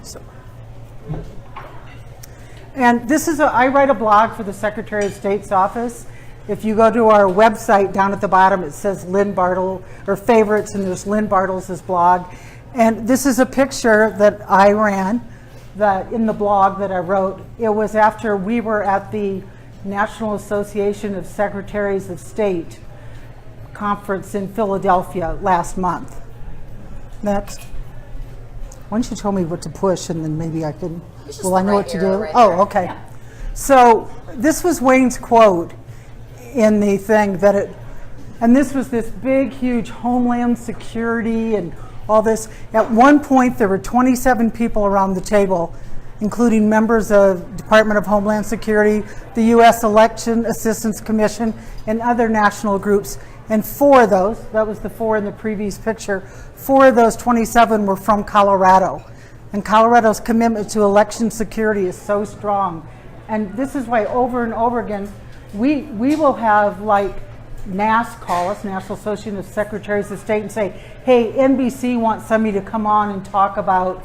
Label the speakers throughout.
Speaker 1: So. And this is I write a blog for the Secretary of State's office. If you go to our website, down at the bottom, it says Lynn Bartle, or favorites, and there's Lynn Bartles' blog. And this is a picture that I ran in the blog that I wrote. It was after we were at the National Association of Secretaries of State conference in Philadelphia last month. Next. Why don't you tell me what to push, and then maybe I can, will I know what to do?
Speaker 2: Right
Speaker 1: oh,
Speaker 2: there.
Speaker 1: okay.
Speaker 2: Yeah.
Speaker 1: So this was Wayne's quote in the thing and this was this big, huge Homeland Security and all this. At one point, there were 27 people around the table, including members of Department of Homeland Security, the U.S. Election Assistance Commission, and other national groups. And 4 of those, that was the 4 in the previous picture, 4 of those 27 were from Colorado. And Colorado's commitment to election security is so strong. And this is why over and over again, we will have like NAS call us, National Association of Secretaries of State, and say, hey, NBC wants somebody to come on and talk about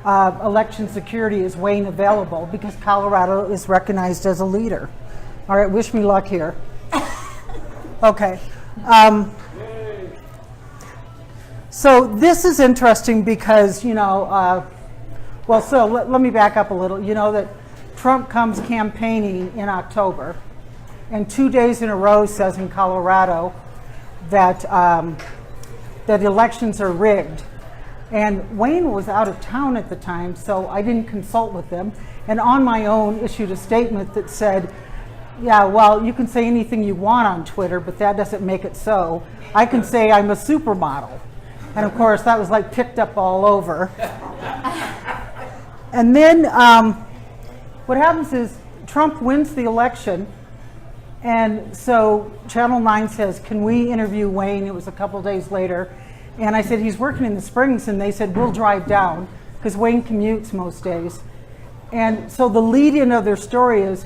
Speaker 1: election security. Is Wayne available? Because Colorado is recognized as a leader. All right, wish me luck here. Okay. So this is interesting because, you know, so let me back up a little. You know that Trump comes campaigning in October, and 2 days in a row says in Colorado that that elections are rigged. And Wayne was out of town at the time, so I didn't consult with them. And on my own, issued a statement that said, yeah, well, you can say anything you want on Twitter, but that doesn't make it so. I can say I'm a supermodel. And of course, that was like picked up all over. And then what happens is Trump wins the election. And so Channel 9 says, can we interview Wayne? It was a couple days later. And I said, he's working in the Springs. And they said, we'll drive down, because Wayne commutes most days. And so the lead-in of their story is,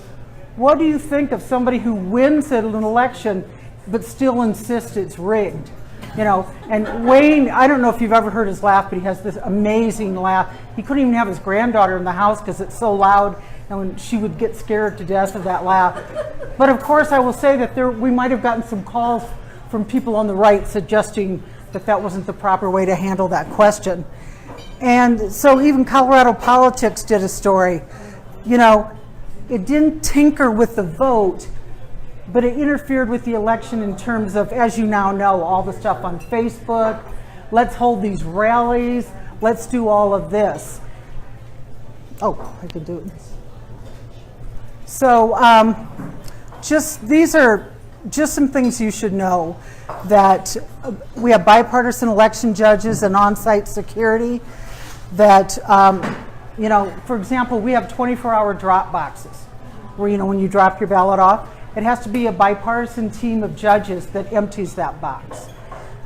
Speaker 1: what do you think of somebody who wins an election but still insists it's rigged? You know, and Wayne, I don't know if you've ever heard his laugh, but he has this amazing laugh. He couldn't even have his granddaughter in the house because it's so loud, and she would get scared to death of that laugh. But of course, I will say that we might have gotten some calls from people on the right suggesting that that wasn't the proper way to handle that question. And so even Colorado Politics did a story. You know, it didn't tinker with the vote, but it interfered with the election in terms of, as you now know, all the stuff on Facebook. Let's hold these rallies. Let's do all of this. Oh, I can do it. So these are just some things you should know, that we have bipartisan election judges and on-site security, that, you know, for example, we have 24-hour drop boxes where, you know, when you drop your ballot off, it has to be a bipartisan team of judges that empties that box.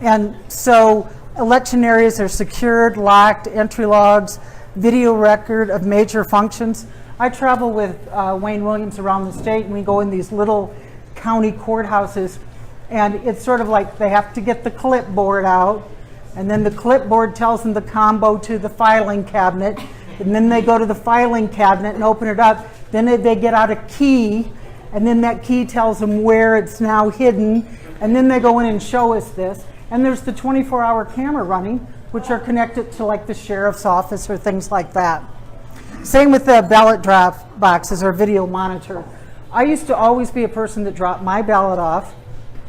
Speaker 1: And so election areas are secured, locked, entry logs, video record of major functions. I travel with Wayne Williams around the state, and we go in these little county courthouses, and it's sort of like they have to get the clipboard out, and then the clipboard tells them the combo to the filing cabinet, and then they go to the filing cabinet and open it up. Then they get out a key, and then that key tells them where it's now hidden, and then they go in and show us this. And there's the 24-hour camera running, which are connected to like the sheriff's office or things like that. Same with the ballot drop boxes or video monitor. I used to always be a person that dropped my ballot off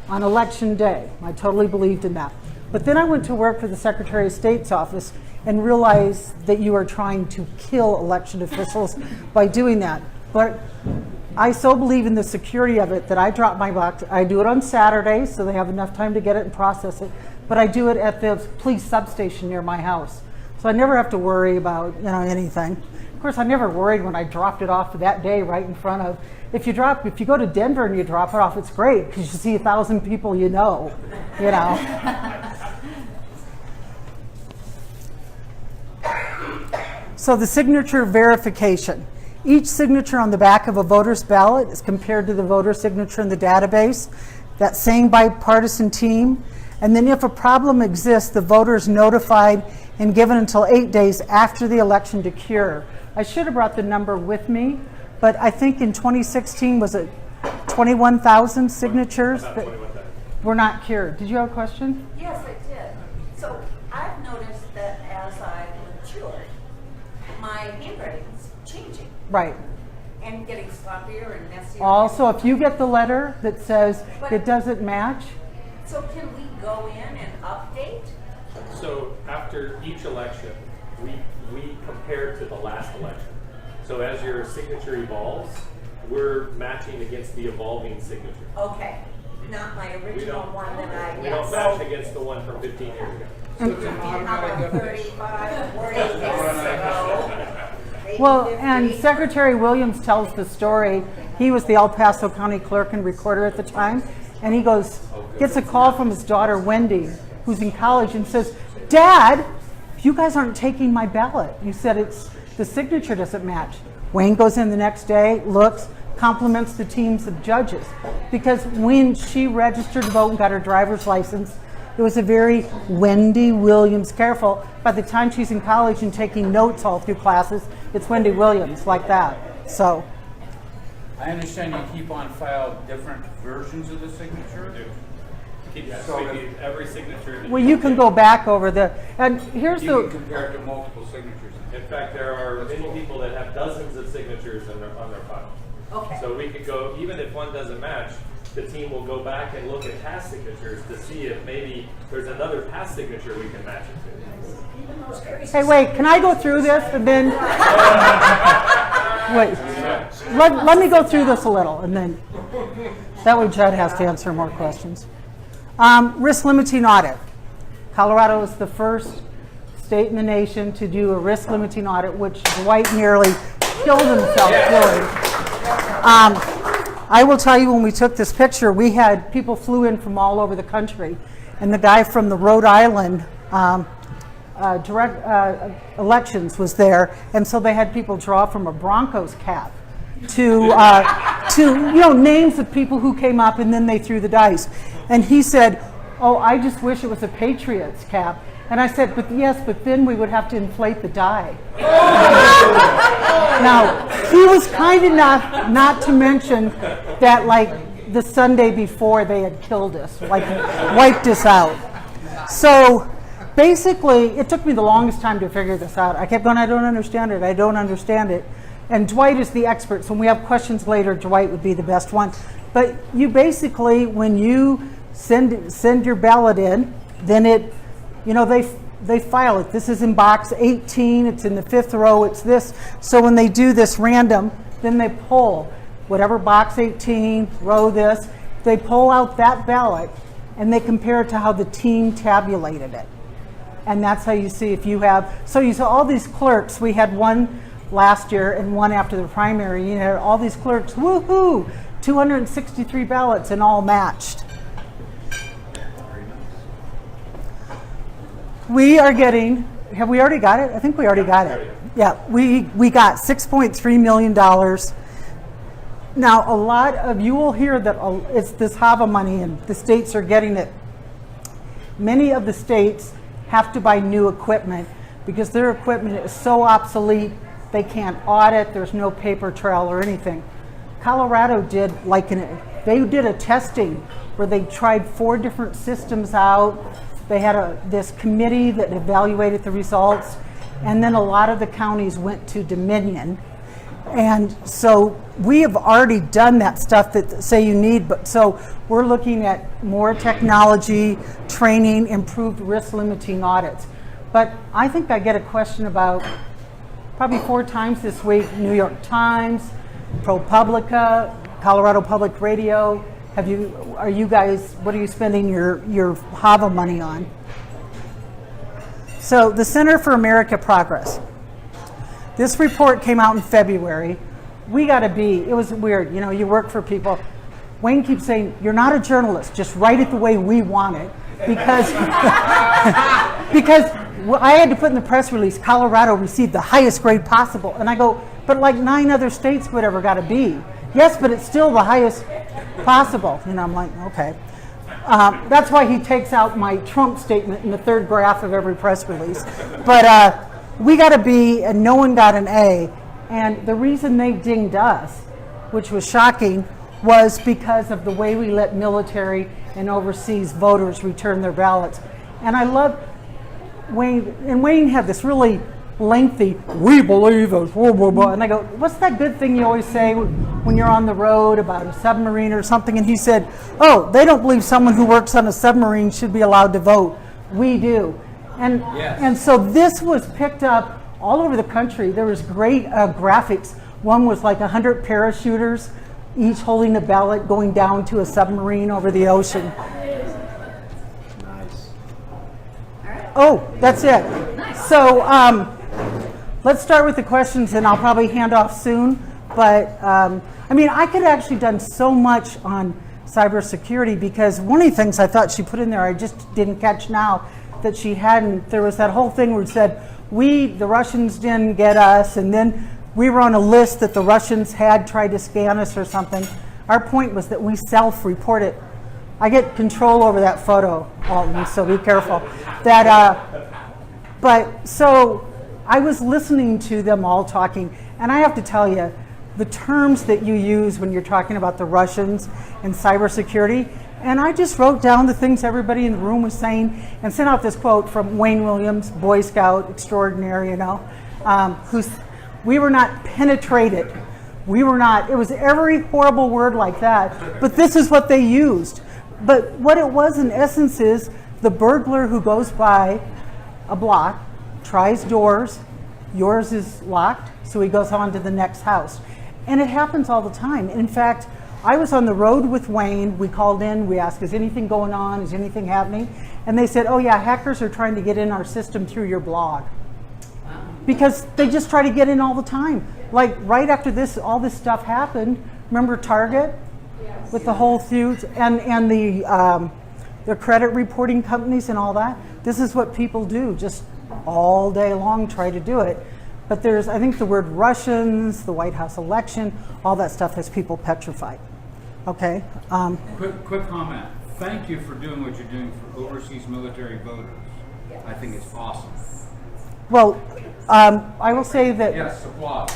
Speaker 1: on election day. I totally believed in that. But then I went to work for the Secretary of State's office and realized that you are trying to kill election officials by doing that. But I so believe in the security of it that I drop my box. I do it on Saturdays, so they have enough time to get it and process it. But I do it at the police substation near my house. So I never have to worry about, you know, anything. Of course, I never worried when I dropped it off that day right in front of. If you go to Denver and you drop it off, it's great because you see 1,000 people you know. So the signature verification. Each signature on the back of a voter's ballot is compared to the voter signature in the database, that same bipartisan team. And then if a problem exists, the voter is notified and given until 8 days after the election to cure. I should have brought the number with me, but I think in 2016 was it 21,000 signatures that were not cured. Did you have a question?
Speaker 2: Yes, I did. So I've noticed that as I matured, my handwriting's changing
Speaker 1: Right.
Speaker 2: and getting sloppier and messier.
Speaker 1: Also, if you get the letter that says it doesn't match,
Speaker 2: So can we go in and update?
Speaker 3: So after each election, we compare to the last election. So as your signature evolves, we're matching against the evolving signature.
Speaker 2: Okay, not my original one that
Speaker 3: We don't match against the one from 15 years ago.
Speaker 2: So it could be another 35, 40 years ago. Maybe
Speaker 1: well,
Speaker 2: 50.
Speaker 1: and Secretary Williams tells the story. He was the El Paso County clerk and recorder at the time, and he gets a call from his daughter Wendy, who's in college, and says, "Dad, you guys aren't taking my ballot. You said the signature doesn't match." Wayne goes in the next day, looks, compliments the teams of judges, because when she registered to vote and got her driver's license, it was a very Wendy Williams careful. By the time she's in college and taking notes all through classes, it's Wendy Williams, like that. So
Speaker 4: I understand you keep on file different versions of the signature?
Speaker 3: So we need every signature.
Speaker 1: well, you can go back over and here's
Speaker 4: You
Speaker 1: the,
Speaker 4: can compare it to multiple signatures.
Speaker 3: In fact, there are many people that have dozens of signatures on their file.
Speaker 2: Okay.
Speaker 3: So we could go, even if one doesn't match, the team will go back and look at past signatures to see if maybe there's another past signature we can match it to.
Speaker 1: hey, wait, can I go through this and then, wait, let me go through this a little and then, that way Judd has to answer more questions. Risk limiting audit. Colorado is the first state in the nation to do a risk limiting audit, which Dwight nearly killed himself doing. I will tell you, when we took this picture, we had people flew in from all over the country, and the guy from the Rhode Island elections was there, and so they had people draw from a Broncos cap to names of people who came up, and then they threw the dice. And he said, "Oh, I just wish it was a Patriots cap." And I said, but then we would have to inflate the die. Now, he was kind enough not to mention that, like, the Sunday before they had killed us, like, wiped us out. So, basically, it took me the longest time to figure this out. I kept going, I don't understand it. And Dwight is the expert, so when we have questions later, Dwight would be the best one. But you basically, when you send your ballot in, then it, they file it. This is in box 18, it's in the 5th row, it's this. So when they do this random, then they pull whatever box 18, row this, they pull out that ballot and they compare it to how the team tabulated it. And that's how you see if you have, so you saw all these clerks, we had one last year and one after the primary, you had all these clerks, woohoo, 263 ballots and all matched. We are getting, have we already got it? I think we already got it. Yeah, we got $6.3 million. Now, a lot of you will hear that it's this HAVA money and the states are getting it. Many of the states have to buy new equipment because their equipment is so obsolete, they can't audit, there's no paper trail or anything. Colorado did they did a testing where they tried 4 different systems out. They had this committee that evaluated the results, and then a lot of the counties went to Dominion. And so we have already done that stuff that say you need, but so we're looking at more technology, training, improved risk limiting audits. But I think I get a question about probably 4 times this week, New York Times, ProPublica, Colorado Public Radio. Are you guys, what are you spending your HAVA money on? So the Center for America Progress. This report came out in February. It was weird, you work for people. Wayne keeps saying, you're not a journalist, just write it the way we want it. Because I had to put in the press release, Colorado received the highest grade possible. And I go, but like 9 other states would ever got a B. Yes, but it's still the highest possible. I'm like, okay. That's why he takes out my Trump statement in the third graph of every press release. But we got a B and no one got an A. And the reason they dinged us, which was shocking, was because of the way we let military and overseas voters return their ballots. And I love Wayne, and Wayne had this really lengthy, we believe us, blah, blah, blah. And I go, what's that good thing you always say when you're on the road about a submarine or something? And he said, oh, they don't believe someone who works on a submarine should be allowed to vote. We do. And,
Speaker 4: Yes.
Speaker 1: and so this was picked up all over the country. There was great graphics. One was like 100 parachuters, each holding a ballot going down to a submarine over the ocean.
Speaker 4: Nice.
Speaker 1: Oh, that's it. So let's start with the questions, and I'll probably hand off soon. But I mean, I could have actually done so much on cybersecurity, because one of the things I thought she put in there, I just didn't catch now that she hadn't. There was that whole thing where it said, the Russians didn't get us, and then we were on a list that the Russians had tried to scan us or something. Our point was that we self-report it. I get control over that photo, Alton, so be careful. But so I was listening to them all talking, and I have to tell you, the terms that you use when you're talking about the Russians and cybersecurity, and I just wrote down the things everybody in the room was saying and sent out this quote from Wayne Williams, Boy Scout extraordinary, we were not penetrated. We were not, it was every horrible word like that, but this is what they used. But what it was in essence is the burglar who goes by a block, tries doors, yours is locked, so he goes on to the next house. And it happens all the time. In fact, I was on the road with Wayne. We called in, we asked, is anything going on? Is anything happening? And they said, oh yeah, hackers are trying to get in our system through your blog. Because they just try to get in all the time. Like right after this, all this stuff happened, remember Target? Yes. With the whole feud and the credit reporting companies and all that. This is what people do, just all day long try to do it. But there's, I think the word Russians, the White House election, all that stuff has people petrified. Okay?
Speaker 4: Quick comment. Thank you for doing what you're doing for overseas military voters. I think it's awesome.
Speaker 1: Well, I will say that
Speaker 4: Yes, applause.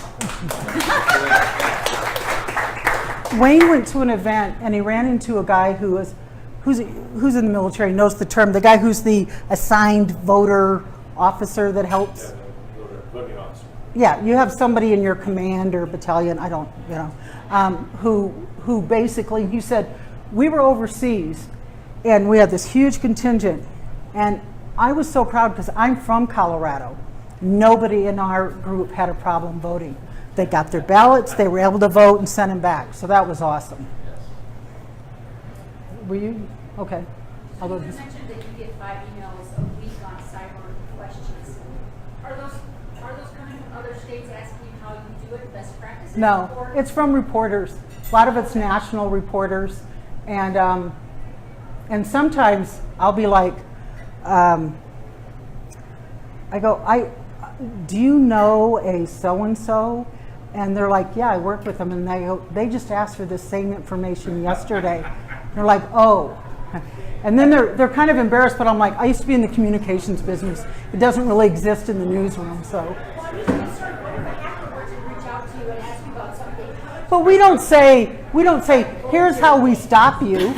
Speaker 1: Wayne went to an event and he ran into a guy who's in the military, knows the term, the guy who's the assigned voter officer that helps.
Speaker 3: Voting officer.
Speaker 1: Yeah, you have somebody in your command or battalion, I don't, who basically, he said, we were overseas and we had this huge contingent, and I was so proud because I'm from Colorado. Nobody in our group had a problem voting. They got their ballots, they were able to vote and send them back, so that was awesome. Were you? Okay.
Speaker 5: So you mentioned that you get 5 emails a week on cyber questions. Are those coming from other states asking you how you do it, best practices?
Speaker 1: No,
Speaker 5: or-
Speaker 1: it's from reporters. A lot of it's national reporters, and sometimes I'll be like, do you know a so-and-so? And they're like, yeah, I work with them. And they just asked for the same information yesterday. They're like, oh. And then they're kind of embarrassed, but I'm like, I used to be in the communications business. It doesn't really exist in the newsroom, so.
Speaker 5: Well, I'm just concerned, what if a hacker were to reach out to you and ask you about something?
Speaker 1: But we don't say, here's how we stop you.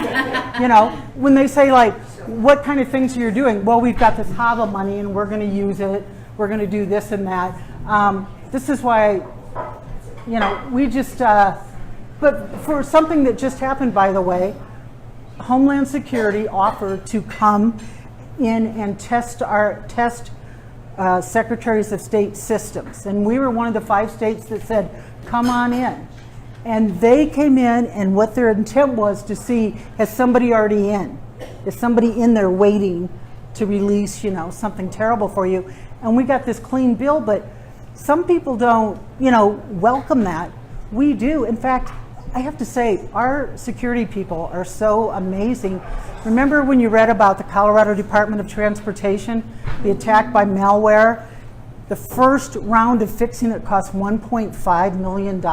Speaker 1: When they say like, what kind of things you're doing? Well, we've got this HAVA money and we're going to use it. We're going to do this and that. This is why, we just, but for something that just happened, by the way, Homeland Security offered to come in and test Secretaries of State systems. And we were one of the 5 states that said, come on in. And they came in, and what their intent was to see, has somebody already in? Is somebody in there waiting to release, something terrible for you? And we got this clean bill, but some people don't, welcome that. We do. In fact, I have to say, our security people are so amazing. Remember when you read about the Colorado Department of Transportation, the attack by malware? The first round of fixing it cost $1.5 million,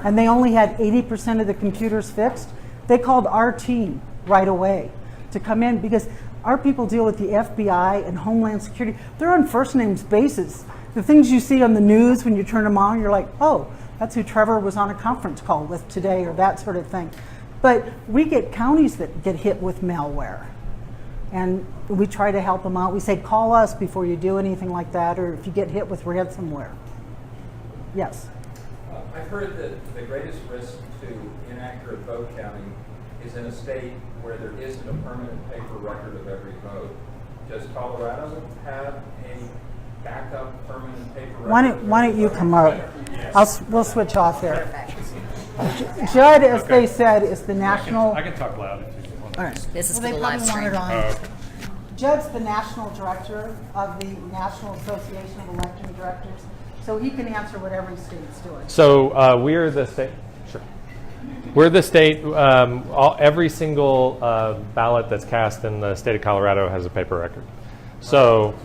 Speaker 1: and they only had 80% of the computers fixed. They called our team right away. to come in, because our people deal with the FBI and Homeland Security. They're on first names basis. The things you see on the news when you turn them on, you're like, oh, that's who Trevor was on a conference call with today, or that sort of thing. But we get counties that get hit with malware, and we try to help them out. We say, call us before you do anything like that, or if you get hit with ransomware. Yes?
Speaker 6: I've heard that the greatest risk to inaccurate vote counting is in a state where there isn't a permanent paper record of every vote. Does Colorado have a backup permanent paper record?
Speaker 1: Why don't you come out? We'll switch off there. Judd, as they said, is the national.
Speaker 3: I can talk loud if you want.
Speaker 1: All right.
Speaker 7: This is
Speaker 1: Well,
Speaker 7: for
Speaker 1: they
Speaker 7: the live
Speaker 1: probably want
Speaker 7: stream.
Speaker 1: it on. Judd's the national director of the National Association of Election Directors, so he can answer what every state's doing.
Speaker 3: So we're the state. Sure. We're the state. Every single ballot that's cast in the state of Colorado has a paper record. So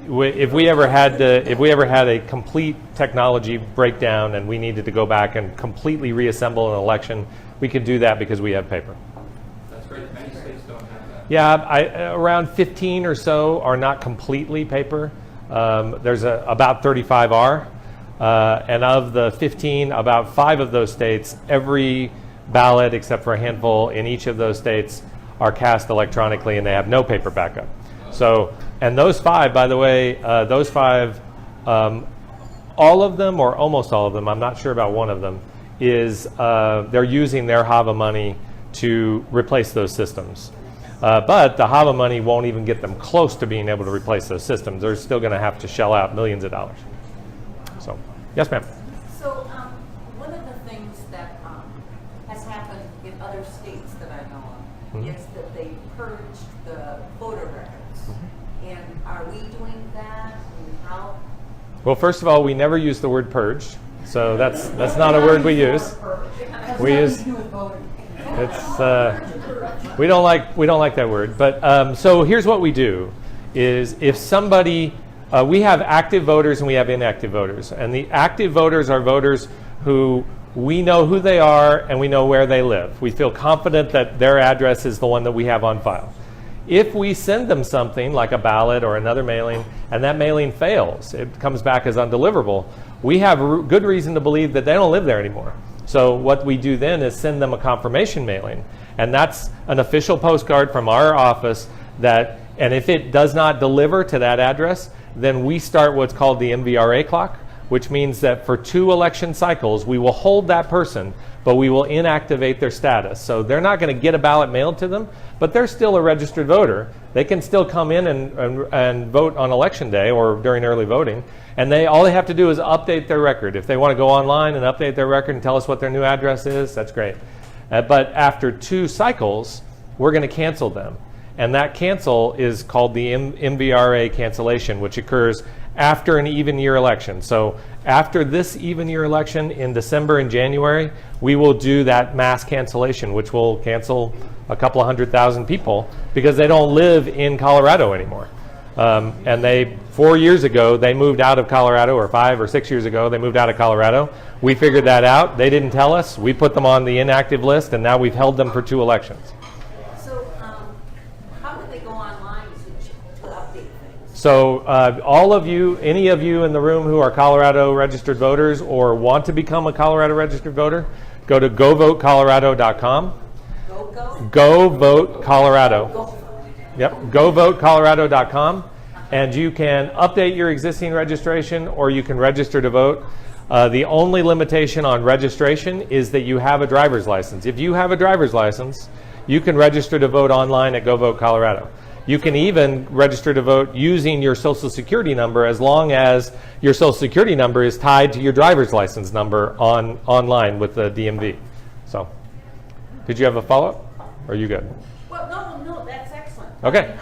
Speaker 3: if we ever had a complete technology breakdown and we needed to go back and completely reassemble an election, we could do that because we have paper.
Speaker 6: That's great. Many states don't have that.
Speaker 3: Yeah, around 15 or so are not completely paper. There's about 35 are. And of the 15, about 5 of those states, every ballot except for a handful in each of those states are cast electronically and they have no paper backup. So, and those 5, by the way, all of them or almost all of them, I'm not sure about one of them, is they're using their HAVA money to replace those systems. But the HAVA money won't even get them close to being able to replace those systems. They're still going to have to shell out millions of dollars. So, yes, ma'am.
Speaker 2: So one of the things that has happened in other states that I know of is that they purged the voter records. And are we doing that? And how?
Speaker 3: Well, first of all, we never use the word purge, so that's not a word we use. We use we don't like that word. But so here's what we do: is if somebody we have active voters and we have inactive voters, and the active voters are voters who we know who they are and we know where they live. We feel confident that their address is the one that we have on file. If we send them something like a ballot or another mailing, and that mailing fails, it comes back as undeliverable, we have good reason to believe that they don't live there anymore. So what we do then is send them a confirmation mailing, and that's an official postcard from our office that, and if it does not deliver to that address, then we start what's called the MVRA clock, which means that for 2 election cycles, we will hold that person, but we will inactivate their status. So they're not going to get a ballot mailed to them, but they're still a registered voter. They can still come in and vote on election day or during early voting, and all they have to do is update their record. If they want to go online and update their record and tell us what their new address is, that's great. But after 2 cycles, we're going to cancel them. And that cancel is called the MVRA cancellation, which occurs after an even year election. So after this even year election in December and January, we will do that mass cancellation, which will cancel a couple of 100,000 people because they don't live in Colorado anymore. And 4 years ago, they moved out of Colorado, or 5 or 6 years ago, they moved out of Colorado. We figured that out. They didn't tell us. We put them on the inactive list, and now we've held them for 2 elections. So all of you, any of you in the room who are Colorado registered voters or want to become a Colorado registered voter, go to govotecolorado.com. Go vote Colorado. Yep, govotecolorado.com. And you can update your existing registration or you can register to vote. The only limitation on registration is that you have a driver's license. If you have a driver's license, you can register to vote online at Go Vote Colorado. You can even register to vote using your Social Security number as long as your Social Security number is tied to your driver's license number online with the DMV. So, did you have a follow-up? Or are you good?
Speaker 2: Well, no, that's excellent.
Speaker 3: Okay.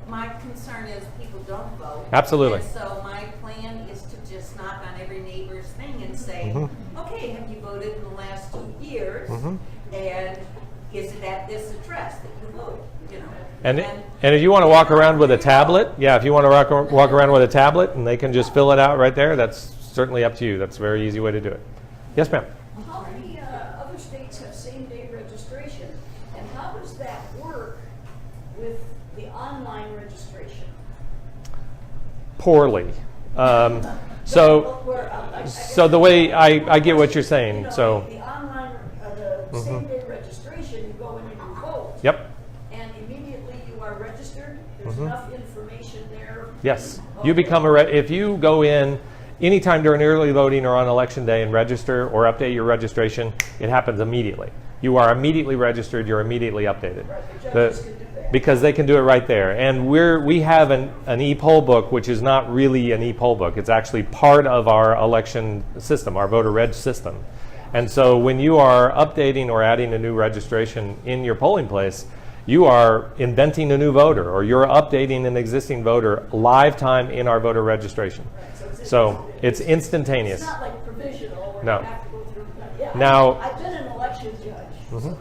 Speaker 2: My concern is people don't vote.
Speaker 3: Absolutely.
Speaker 2: And so my plan is to just knock on every neighbor's thing and say, okay, have you voted in the last 2 years? And is it at this address that you voted? You know.
Speaker 3: And if you want to walk around with a tablet, if you want to walk around with a tablet and they can just fill it out right there, that's certainly up to you. That's a very easy way to do it. Yes, ma'am.
Speaker 7: How many other states have same-day registration? And how does
Speaker 3: poorly. So the way I get what you're saying. So
Speaker 7: the online, the same-day registration, you go in and you vote.
Speaker 3: yep.
Speaker 7: And immediately you are registered. There's enough information there.
Speaker 3: Yes, you become if you go in anytime during early voting or on election day and register or update your registration, it happens immediately. You are immediately registered. You're immediately updated.
Speaker 7: Right, the judges can do that.
Speaker 3: Because they can do it right there. And we have an e-poll book, which is not really an e-poll book. It's actually part of our election system, our voter reg system. And so when you are updating or adding a new registration in your polling place, you are inventing a new voter, or you're updating an existing voter live time in our voter registration.
Speaker 7: Right,
Speaker 3: so it's instantaneous.
Speaker 7: It's not like provisional where
Speaker 3: No.
Speaker 7: you have to go through. Yeah,
Speaker 3: Now-
Speaker 7: I've been an election judge, so I'm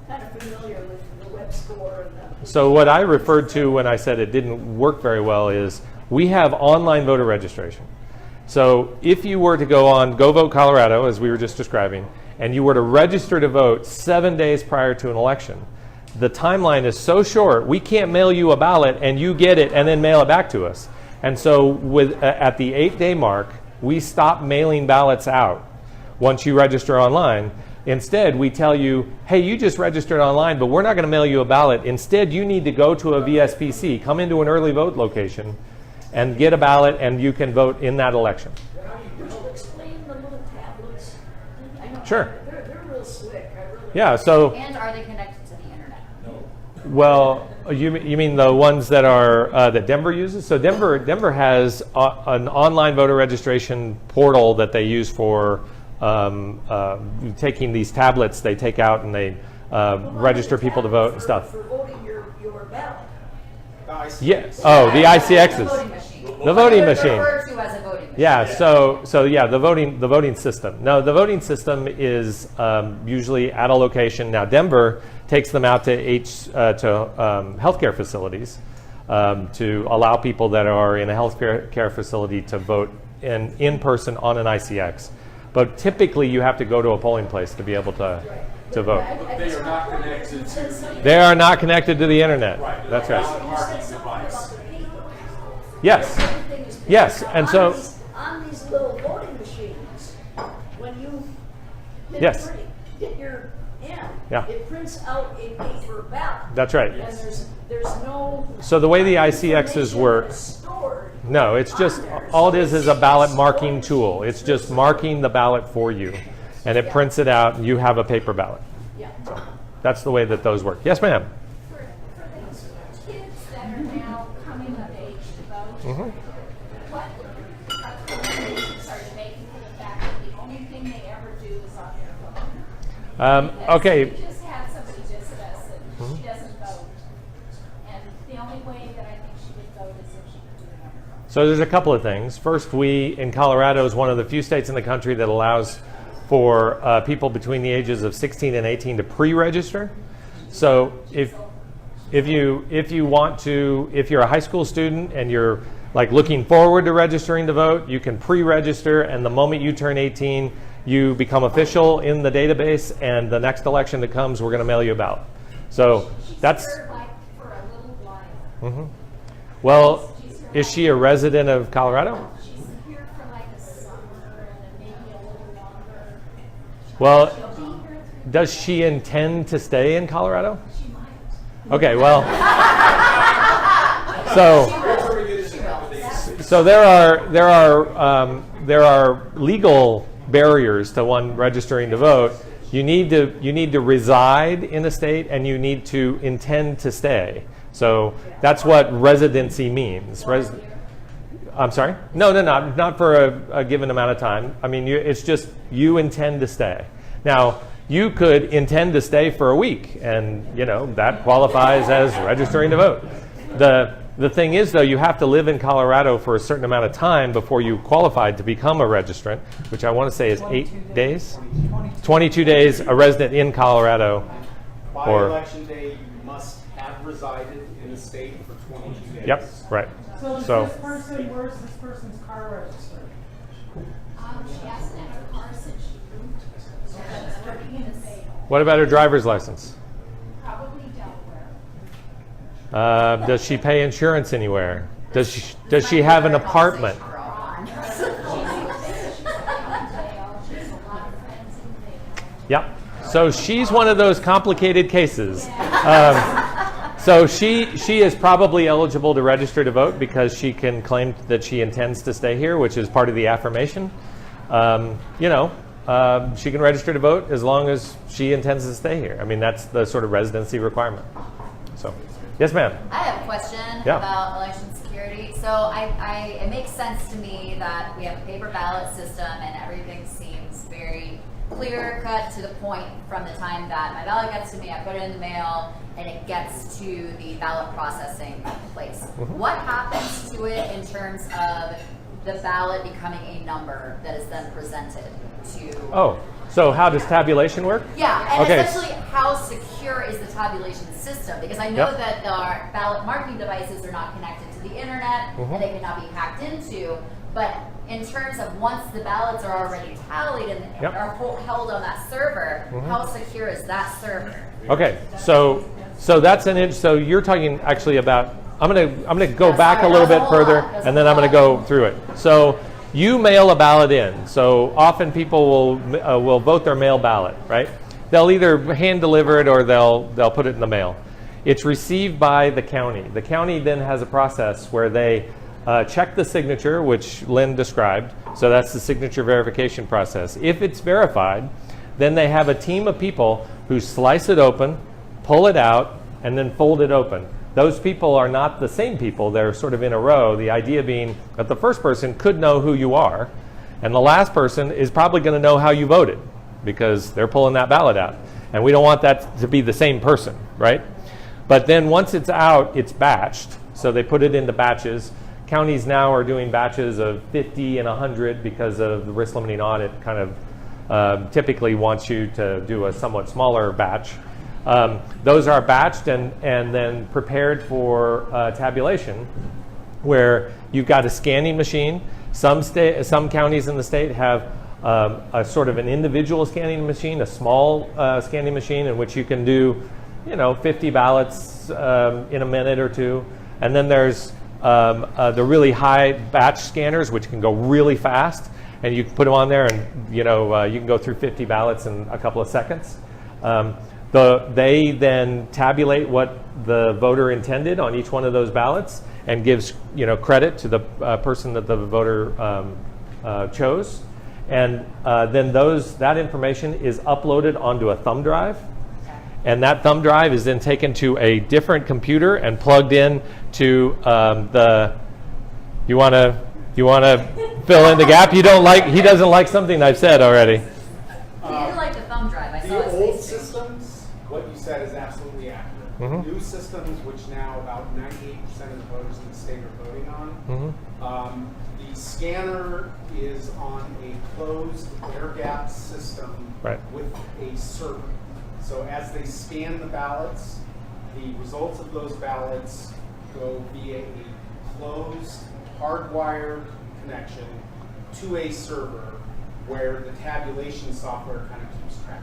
Speaker 7: kind of familiar with the web score and the.
Speaker 3: So what I referred to when I said it didn't work very well is we have online voter registration. So if you were to go on Go Vote Colorado, as we were just describing, and you were to register to vote 7 days prior to an election, the timeline is so short, we can't mail you a ballot and you get it and then mail it back to us. And so at the 8-day mark, we stop mailing ballots out once you register online. Instead, we tell you, hey, you just registered online, but we're not going to mail you a ballot. Instead, you need to go to a VSPC, come into an early vote location, and get a ballot, and you can vote in that election.
Speaker 7: Would you explain the little tablets? I know
Speaker 3: Sure.
Speaker 7: They're real slick. I really.
Speaker 3: Yeah, so,
Speaker 2: And are they connected to the internet?
Speaker 3: well, you mean the ones that are that Denver uses? So Denver has an online voter registration portal that they use for taking these tablets they take out and they register people to vote and stuff.
Speaker 7: For voting your ballot.
Speaker 3: Yes. Oh, the ICXs.
Speaker 2: Voting machine.
Speaker 3: The voting
Speaker 2: They're
Speaker 3: machine.
Speaker 2: referred to as a voting machine.
Speaker 3: Yeah. So yeah, the voting system. No, the voting system is usually at a location. Now Denver takes them out to healthcare facilities to allow people that are in a healthcare facility to vote in person on an ICX. But typically, you have to go to a polling place to be able to vote.
Speaker 6: They are not connected to.
Speaker 3: They are not connected to the internet.
Speaker 6: Right.
Speaker 3: That's right.
Speaker 7: You said something about the paper.
Speaker 3: Yes.
Speaker 7: Everything is paper.
Speaker 3: Yes,
Speaker 7: Now,
Speaker 3: and so-
Speaker 7: on these little voting machines, when you hit
Speaker 3: Yes.
Speaker 7: print, hit your end,
Speaker 3: Yeah.
Speaker 7: it prints out a paper ballot.
Speaker 3: That's right.
Speaker 7: And there's no.
Speaker 3: So the way the ICXs
Speaker 7: information
Speaker 3: work.
Speaker 7: that's stored.
Speaker 3: No, it's just, all it is a ballot marking tool. It's just marking the ballot for you. And it prints it out and you have a paper ballot.
Speaker 7: Yeah.
Speaker 3: That's the way that those work. Yes, ma'am.
Speaker 5: For the kids that are now coming of age to vote, what recommendations are you making for the fact that the only thing they ever do is on their phone?
Speaker 3: Okay.
Speaker 5: We just had somebody visit us and she doesn't vote. And the only way that I think she would vote is if she could do it on her phone.
Speaker 3: So there's a couple of things. First, we in Colorado is one of the few states in the country that allows for people between the ages of 16 and 18 to pre-register. So if you want to, if you're a high school student and you're like looking forward to registering to vote, you can pre-register, and the moment you turn 18, you become official in the database, and the next election that comes, we're going to mail you a ballot. So that's,
Speaker 5: She's here like for a little while.
Speaker 3: well, is she a resident of Colorado?
Speaker 5: She's here for like a summer and maybe a little longer.
Speaker 3: Well,
Speaker 5: She'll be here through.
Speaker 3: does she intend to stay in Colorado?
Speaker 5: She might.
Speaker 3: Okay, well, so there are legal barriers to one registering to vote. You need to reside in a state and you need to intend to stay. So that's what residency means. I'm sorry? No, not for a given amount of time. I mean, it's just you intend to stay. Now, you could intend to stay for a week, and that qualifies as registering to vote. The thing is, though, you have to live in Colorado for a certain amount of time before you qualified to become a registrant, which I want to say is 8 days? 22 days, a resident in Colorado.
Speaker 8: By election day, you must have resided in the state for 22 days.
Speaker 3: Yep, right.
Speaker 1: So this person, where's this person's car registered?
Speaker 5: She hasn't had her car since she moved. She's working in the state.
Speaker 3: What about her driver's license?
Speaker 5: Probably Delaware.
Speaker 3: Does she pay insurance anywhere? Does she have an apartment? Yep. So she's one of those complicated cases. So she is probably eligible to register to vote because she can claim that she intends to stay here, which is part of the affirmation. She can register to vote as long as she intends to stay here. I mean, that's the sort of residency requirement. So, yes, ma'am.
Speaker 9: I have a question about election security. So it makes sense to me that we have a paper ballot system and everything seems very clear cut to the point from the time that my ballot gets to me, I put it in the mail, and it gets to the ballot processing place.
Speaker 3: Mm-hmm.
Speaker 9: What happens to it in terms of the ballot becoming a number that is then presented to?
Speaker 3: Oh, so how does tabulation work?
Speaker 9: Yeah, and
Speaker 3: Okay.
Speaker 9: essentially how secure is the tabulation system? Because I know
Speaker 3: Yep.
Speaker 9: that our ballot marking devices are not connected to the internet
Speaker 3: Mhm.
Speaker 9: and they cannot be hacked into. But in terms of once the ballots are already tallied and
Speaker 3: Yep.
Speaker 9: are held on that server,
Speaker 3: Mhm.
Speaker 9: how secure is that server?
Speaker 3: Okay, so that's so you're talking actually about. I'm gonna go
Speaker 9: Yeah,
Speaker 3: back
Speaker 9: sorry,
Speaker 3: a little
Speaker 9: that
Speaker 3: bit
Speaker 9: was a
Speaker 3: further,
Speaker 9: lot. That was
Speaker 3: and then
Speaker 9: a
Speaker 3: I'm gonna
Speaker 9: lot.
Speaker 3: go through it. So you mail a ballot in. So often people will vote their mail ballot, right? They'll either hand deliver it or they'll put it in the mail. It's received by the county. The county then has a process where they check the signature, which Lynn described. So that's the signature verification process. If it's verified, then they have a team of people who slice it open, pull it out, and then fold it open. Those people are not the same people. They're sort of in a row. The idea being that the first person could know who you are, and the last person is probably going to know how you voted because they're pulling that ballot out. And we don't want that to be the same person, right? But then once it's out, it's batched. So they put it into batches. Counties now are doing batches of 50 and 100 because of the risk limiting audit kind of typically wants you to do a somewhat smaller batch. Those are batched and then prepared for tabulation, where you've got a scanning machine. Some counties in the state have a sort of an individual scanning machine, a small scanning machine in which you can do, 50 ballots in a minute or two. And then there's the really high batch scanners, which can go really fast, and you can put them on there, and you can go through 50 ballots in a couple of seconds. They then tabulate what the voter intended on each one of those ballots and gives credit to the person that the voter chose, and then that information is uploaded onto a thumb drive, and that thumb drive is then taken to a different computer and plugged in to You want to fill in the gap? He doesn't like something I've said already.
Speaker 9: He didn't like the thumb drive. I saw
Speaker 8: The
Speaker 9: his
Speaker 8: old
Speaker 9: face too.
Speaker 8: systems, what you said is absolutely accurate.
Speaker 3: Mhm.
Speaker 8: New systems, which now about 98% of the voters in the state are voting on, the scanner is on a closed air-gapped system
Speaker 3: Right.
Speaker 8: with a server. So as they scan the ballots, the results of those ballots go via a closed, hardwired connection to a server where the tabulation software kind of keeps track.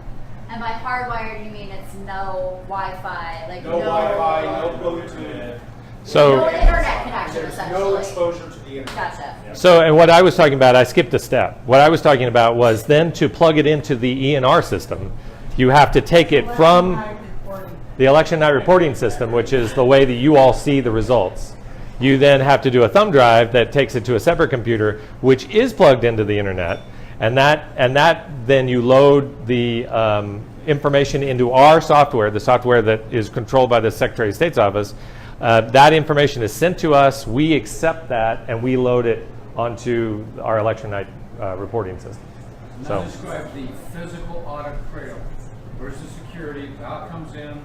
Speaker 9: And by hardwired, you mean it's no Wi-Fi, like
Speaker 8: No Wi-Fi, no Bluetooth.
Speaker 3: So-
Speaker 9: no internet connection,
Speaker 8: There's
Speaker 9: essentially.
Speaker 8: no exposure to the internet.
Speaker 9: Gotcha.
Speaker 3: So, and what I was talking about, I skipped a step. What I was talking about was then to plug it into the ENR system, you have to take it from the election night reporting system, which is the way that you all see the results. You then have to do a thumb drive that takes it to a separate computer, which is plugged into the internet, and that then you load the information into our software, the software that is controlled by the Secretary of State's office. That information is sent to us. We accept that, and we load it onto our election night reporting system.
Speaker 4: Now
Speaker 3: So,
Speaker 4: describe the physical audit trail versus security. Ballot comes in.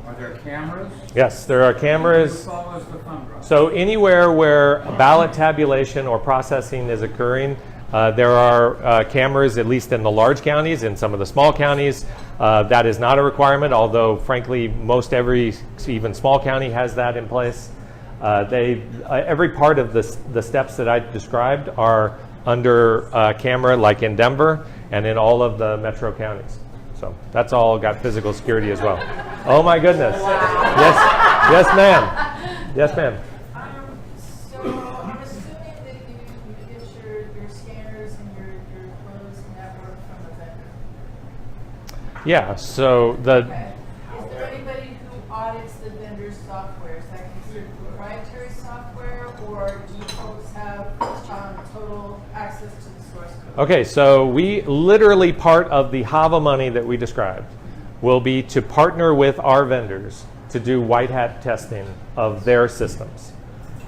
Speaker 4: Are there cameras?
Speaker 3: yes, there are cameras.
Speaker 4: Who follows the thumb drive?
Speaker 3: So anywhere where ballot tabulation or processing is occurring, there are cameras, at least in the large counties. In some of the small counties, that is not a requirement, although frankly, most every, even small county has that in place. Every part of the steps that I described are under camera, like in Denver and in all of the metro counties. So that's all got physical security as well. Oh my goodness. Yes, yes ma'am. Yes ma'am.
Speaker 2: So
Speaker 3: Yeah, so the,
Speaker 7: Okay. Is there anybody who audits the vendor's software? Is that considered proprietary software, or do you folks have total access to the source code?
Speaker 3: okay, so we literally, part of the HAVA money that we described will be to partner with our vendors to do white hat testing of their systems.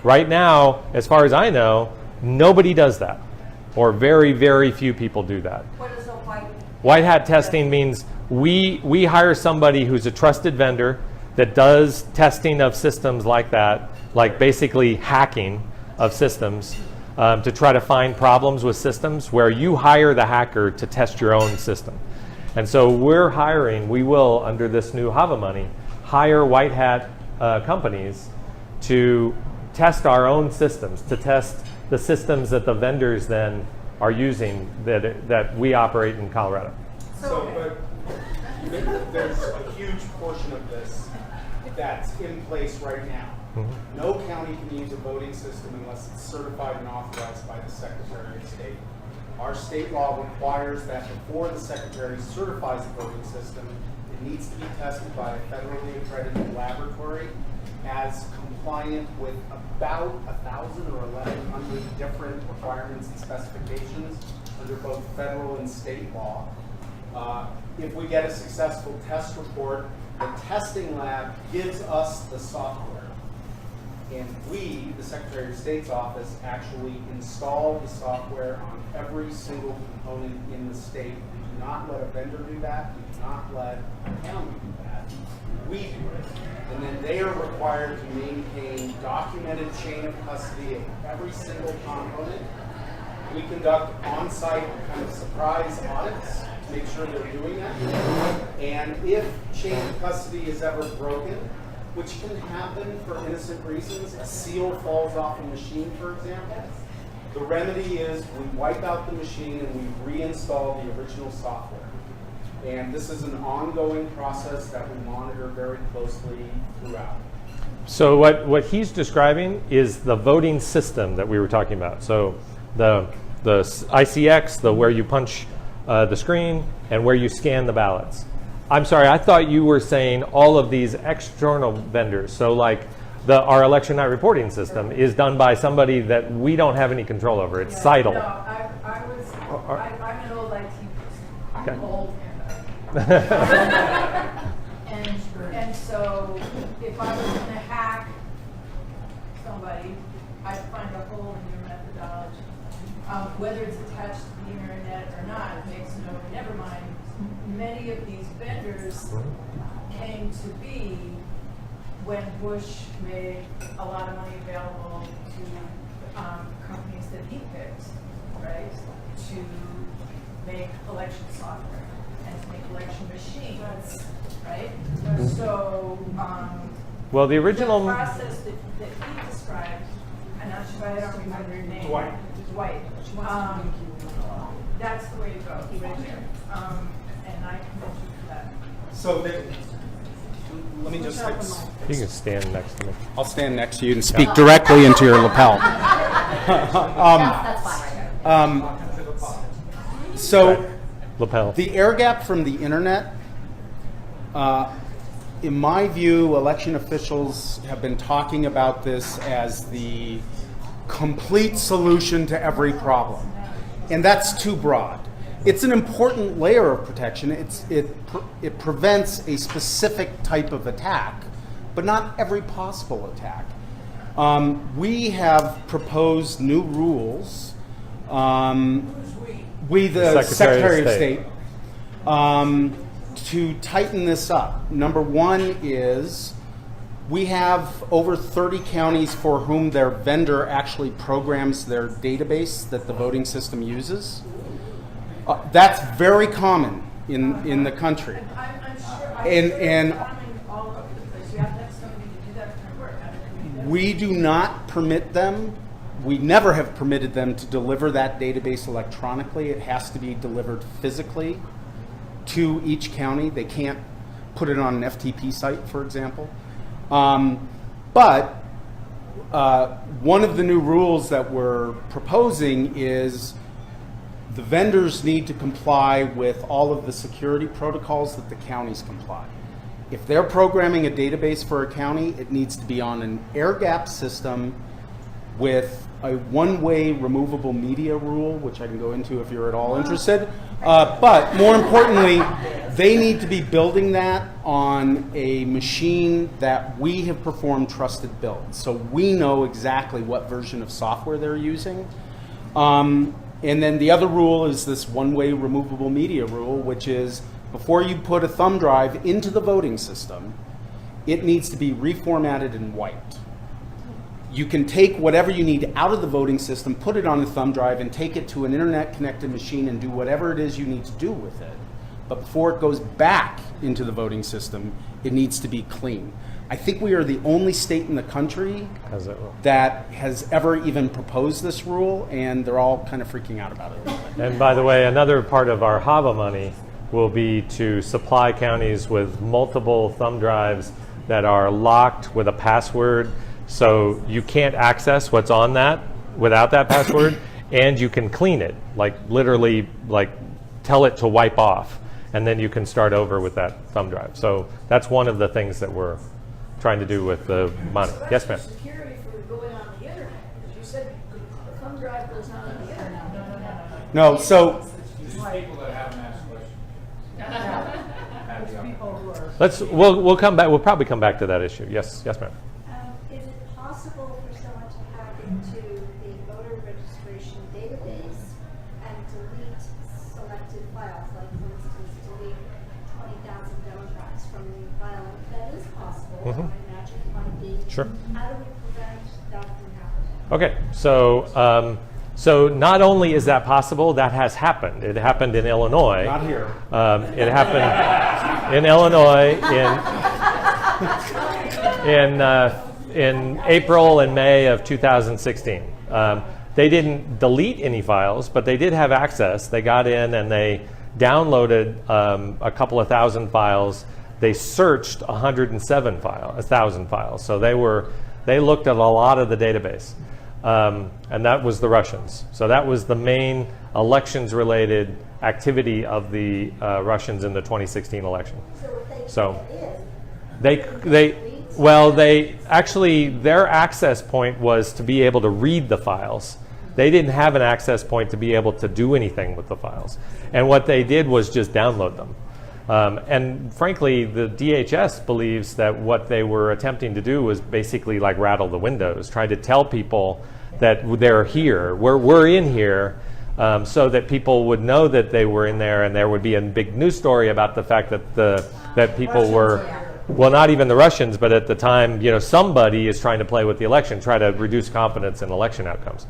Speaker 3: Right now, as far as I know, nobody does that, or very, very few people do that.
Speaker 2: What is a white?
Speaker 3: White hat testing means we hire somebody who's a trusted vendor that does testing of systems like that, like basically hacking of systems, to try to find problems with systems, where you hire the hacker to test your own system. And so we will, under this new HAVA money, hire white hat companies to test our own systems, to test the systems that the vendors then are using that we operate in Colorado.
Speaker 8: But there's a huge portion of this that's in place right now. No county can use a voting system unless it's certified and authorized by the Secretary of State. Our state law requires that before the Secretary certifies a voting system, it needs to be tested by a federally accredited laboratory as compliant with about 1,000 or 1,100 different requirements and specifications under both federal and state law. If we get a successful test report, the testing lab gives us the software. And we, the Secretary of State's office, actually install the software on every single component in the state. We do not let a vendor do that. We do not let a county do that. We do it. And then they are required to maintain documented chain of custody of every single component. We conduct on-site kind of surprise audits to make sure they're doing that. And if chain of custody is ever broken, which can happen for innocent reasons, a seal falls off a machine, for example, the remedy is we wipe out the machine and we reinstall the original software. And this is an ongoing process that we monitor very closely throughout.
Speaker 3: So what he's describing is the voting system that we were talking about. So the ICX, where you punch the screen and where you scan the ballots. I'm sorry, I thought you were saying all of these external vendors. So like our election night reporting system is done by somebody that we don't have any control over. It's CITL.
Speaker 7: No, I'm an old IT person.
Speaker 3: Okay.
Speaker 7: I'm old and so if I was going to hack somebody, I'd find a hole in your methodology. Whether it's attached to the internet or not, it makes no, never mind. Many of these vendors came to be when Bush made a lot of money available to companies that he picked, right, to make election software and to make election machines, right? So,
Speaker 3: well, the original
Speaker 7: the process that he described, and I'm sure I don't remember your name. Dwight. That's the way to go, right there. And I commend you for that.
Speaker 8: So let me just,
Speaker 3: you can stand next to me.
Speaker 8: I'll stand next to you and speak directly into your lapel.
Speaker 9: That's fine right there.
Speaker 8: So
Speaker 3: Lapel.
Speaker 8: the air gap from the internet, in my view, election officials have been talking about this as the complete solution to every problem. And that's too broad. It's an important layer of protection. It prevents a specific type of attack, but not every possible attack. We have proposed new rules. We, the Secretary of State, to tighten this up. Number one is we have over 30 counties for whom their vendor actually programs their database that the voting system uses. That's very common in the country.
Speaker 7: I'm sure.
Speaker 8: And
Speaker 7: all over the place. You have to have somebody to do that kind of work.
Speaker 8: we do not permit them. We never have permitted them to deliver that database electronically. It has to be delivered physically to each county. They can't put it on an FTP site, for example. But one of the new rules that we're proposing is the vendors need to comply with all of the security protocols that the counties comply. If they're programming a database for a county, it needs to be on an air-gapped system with a one-way removable media rule, which I can go into if you're at all interested. But more importantly, they need to be building that on a machine that we have performed trusted builds. So we know exactly what version of software they're using. And then the other rule is this one-way removable media rule, which is before you put a thumb drive into the voting system, it needs to be reformatted and wiped. You can take whatever you need out of the voting system, put it on the thumb drive, and take it to an internet-connected machine and do whatever it is you need to do with it. But before it goes back into the voting system, it needs to be clean. I think we are the only state in the country that has ever even proposed this rule, and they're all kind of freaking out about it.
Speaker 3: And by the way, another part of our HAVA money will be to supply counties with multiple thumb drives that are locked with a password, so you can't access what's on that without that password, and you can clean it, like literally like tell it to wipe off, and then you can start over with that thumb drive. So that's one of the things that we're trying to do with the money.
Speaker 10: So
Speaker 3: Yes, ma'am.
Speaker 10: security for going on the internet, because you said the thumb drive goes on the internet.
Speaker 8: No, so
Speaker 4: These people that haven't asked questions.
Speaker 3: We'll come back. We'll probably come back to that issue. Yes, ma'am.
Speaker 11: Is it possible for someone to hack into the voter registration database and delete selected files, like for instance, delete 20,000 Democrats from the file? That is possible. I imagine it might be.
Speaker 3: Sure.
Speaker 11: How do we prevent that from happening?
Speaker 3: Okay, so not only is that possible, that has happened. It happened in Illinois.
Speaker 8: not here.
Speaker 3: It happened in Illinois in April and May of 2016. They didn't delete any files, but they did have access. They got in and they downloaded a couple of thousand files. They searched 1,000 files. So they looked at a lot of the database. And that was the Russians. So that was the main elections-related activity of the Russians in the 2016 election. So they actually, their access point was to be able to read the files. They didn't have an access point to be able to do anything with the files. And what they did was just download them. And frankly, the DHS believes that what they were attempting to do was basically like rattle the windows, try to tell people that they're here, we're in here, so that people would know that they were in there, and there would be a big news story about the fact that that people were, well, not even the Russians, but at the time, somebody is trying to play with the election, try to reduce confidence in election outcomes.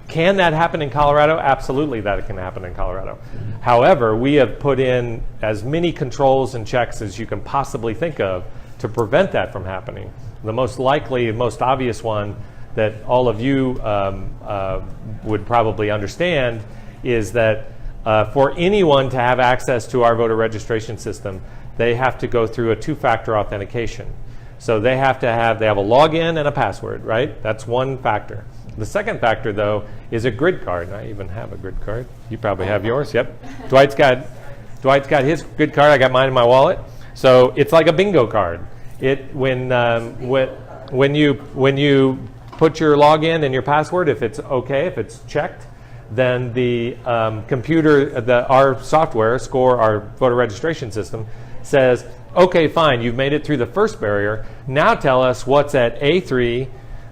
Speaker 3: Can that happen in Colorado? Absolutely, that can happen in Colorado. However, we have put in as many controls and checks as you can possibly think of to prevent that from happening. The most likely, most obvious one that all of you would probably understand is that for anyone to have access to our voter registration system, they have to go through a two-factor authentication. So they have a login and a password, right? That's one factor. The second factor, though, is a grid card. I even have a grid card. You probably have yours. Yep. Dwight's got his grid card. I got mine in my wallet. So it's like a bingo card. When you put your login and your password, if it's okay, if it's checked, then the computer, our software, SCORE, our voter registration system, says, okay, fine, you've made it through the first barrier. Now tell us what's at A3,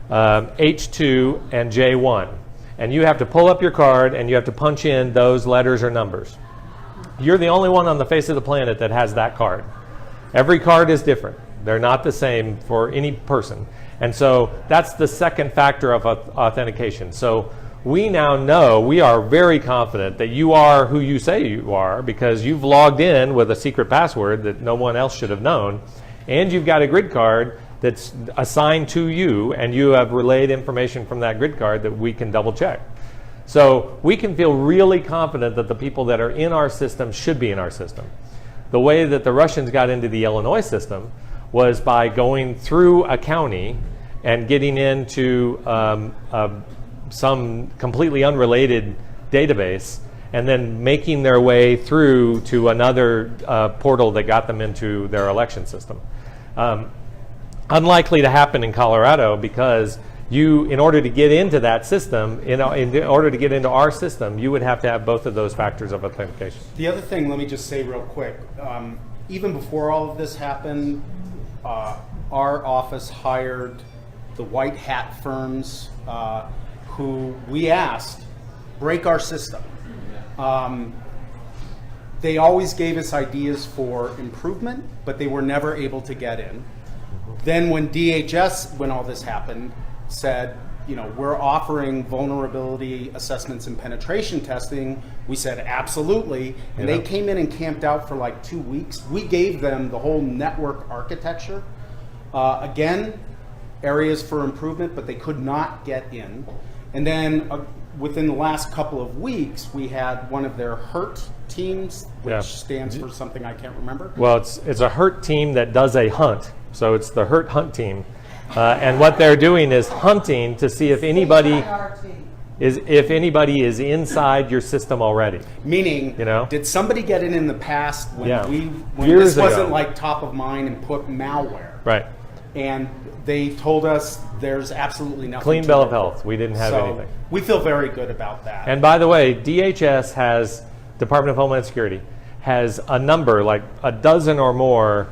Speaker 3: H2, and J1. And you have to pull up your card and you have to punch in those letters or numbers. You're the only one on the face of the planet that has that card. Every card is different. They're not the same for any person. And so that's the second factor of authentication. So we now know, we are very confident that you are who you say you are because you've logged in with a secret password that no one else should have known, and you've got a grid card that's assigned to you, and you have relayed information from that grid card that we can double check. So we can feel really confident that the people that are in our system should be in our system. The way that the Russians got into the Illinois system was by going through a county and getting into some completely unrelated database and then making their way through to another portal that got them into their election system. Unlikely to happen in Colorado because in order to get into that system, in order to get into our system, you would have to have both of those factors of authentication.
Speaker 8: The other thing, let me just say real quick, even before all of this happened, our office hired the white hat firms who we asked, break our system. They always gave us ideas for improvement, but they were never able to get in. Then when DHS, when all this happened, said, we're offering vulnerability assessments and penetration testing, we said absolutely, and they came in and camped out for like 2 weeks. We gave them the whole network architecture. Again, areas for improvement, but they could not get in. And then within the last couple of weeks, we had one of their HURT teams, which stands for something I can't remember.
Speaker 3: Well, it's a HURT team that does a hunt. So it's the HURT hunt team. And what they're doing is hunting to see if anybody is inside your system already.
Speaker 8: Meaning, did somebody get in the past when
Speaker 3: Years
Speaker 8: this wasn't
Speaker 3: ago.
Speaker 8: like top of mind and put malware?
Speaker 3: Right.
Speaker 8: And they told us there's absolutely nothing.
Speaker 3: Clean
Speaker 8: to
Speaker 3: bill
Speaker 8: it.
Speaker 3: of health. We didn't have
Speaker 8: So
Speaker 3: anything.
Speaker 8: we feel very good about that.
Speaker 3: And by the way, DHS has, Department of Homeland Security, has a number, like a dozen or more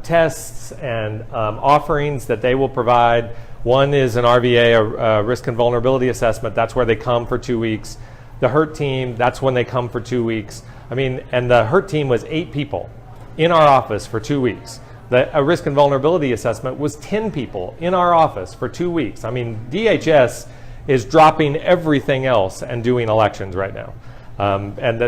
Speaker 3: tests and offerings that they will provide. One is an RVA, a risk and vulnerability assessment. That's where they come for 2 weeks. The HURT team, that's when they come for 2 weeks. And the HURT team was 8 people in our office for 2 weeks. A risk and vulnerability assessment was 10 people in our office for 2 weeks. DHS is dropping everything else and doing elections right now.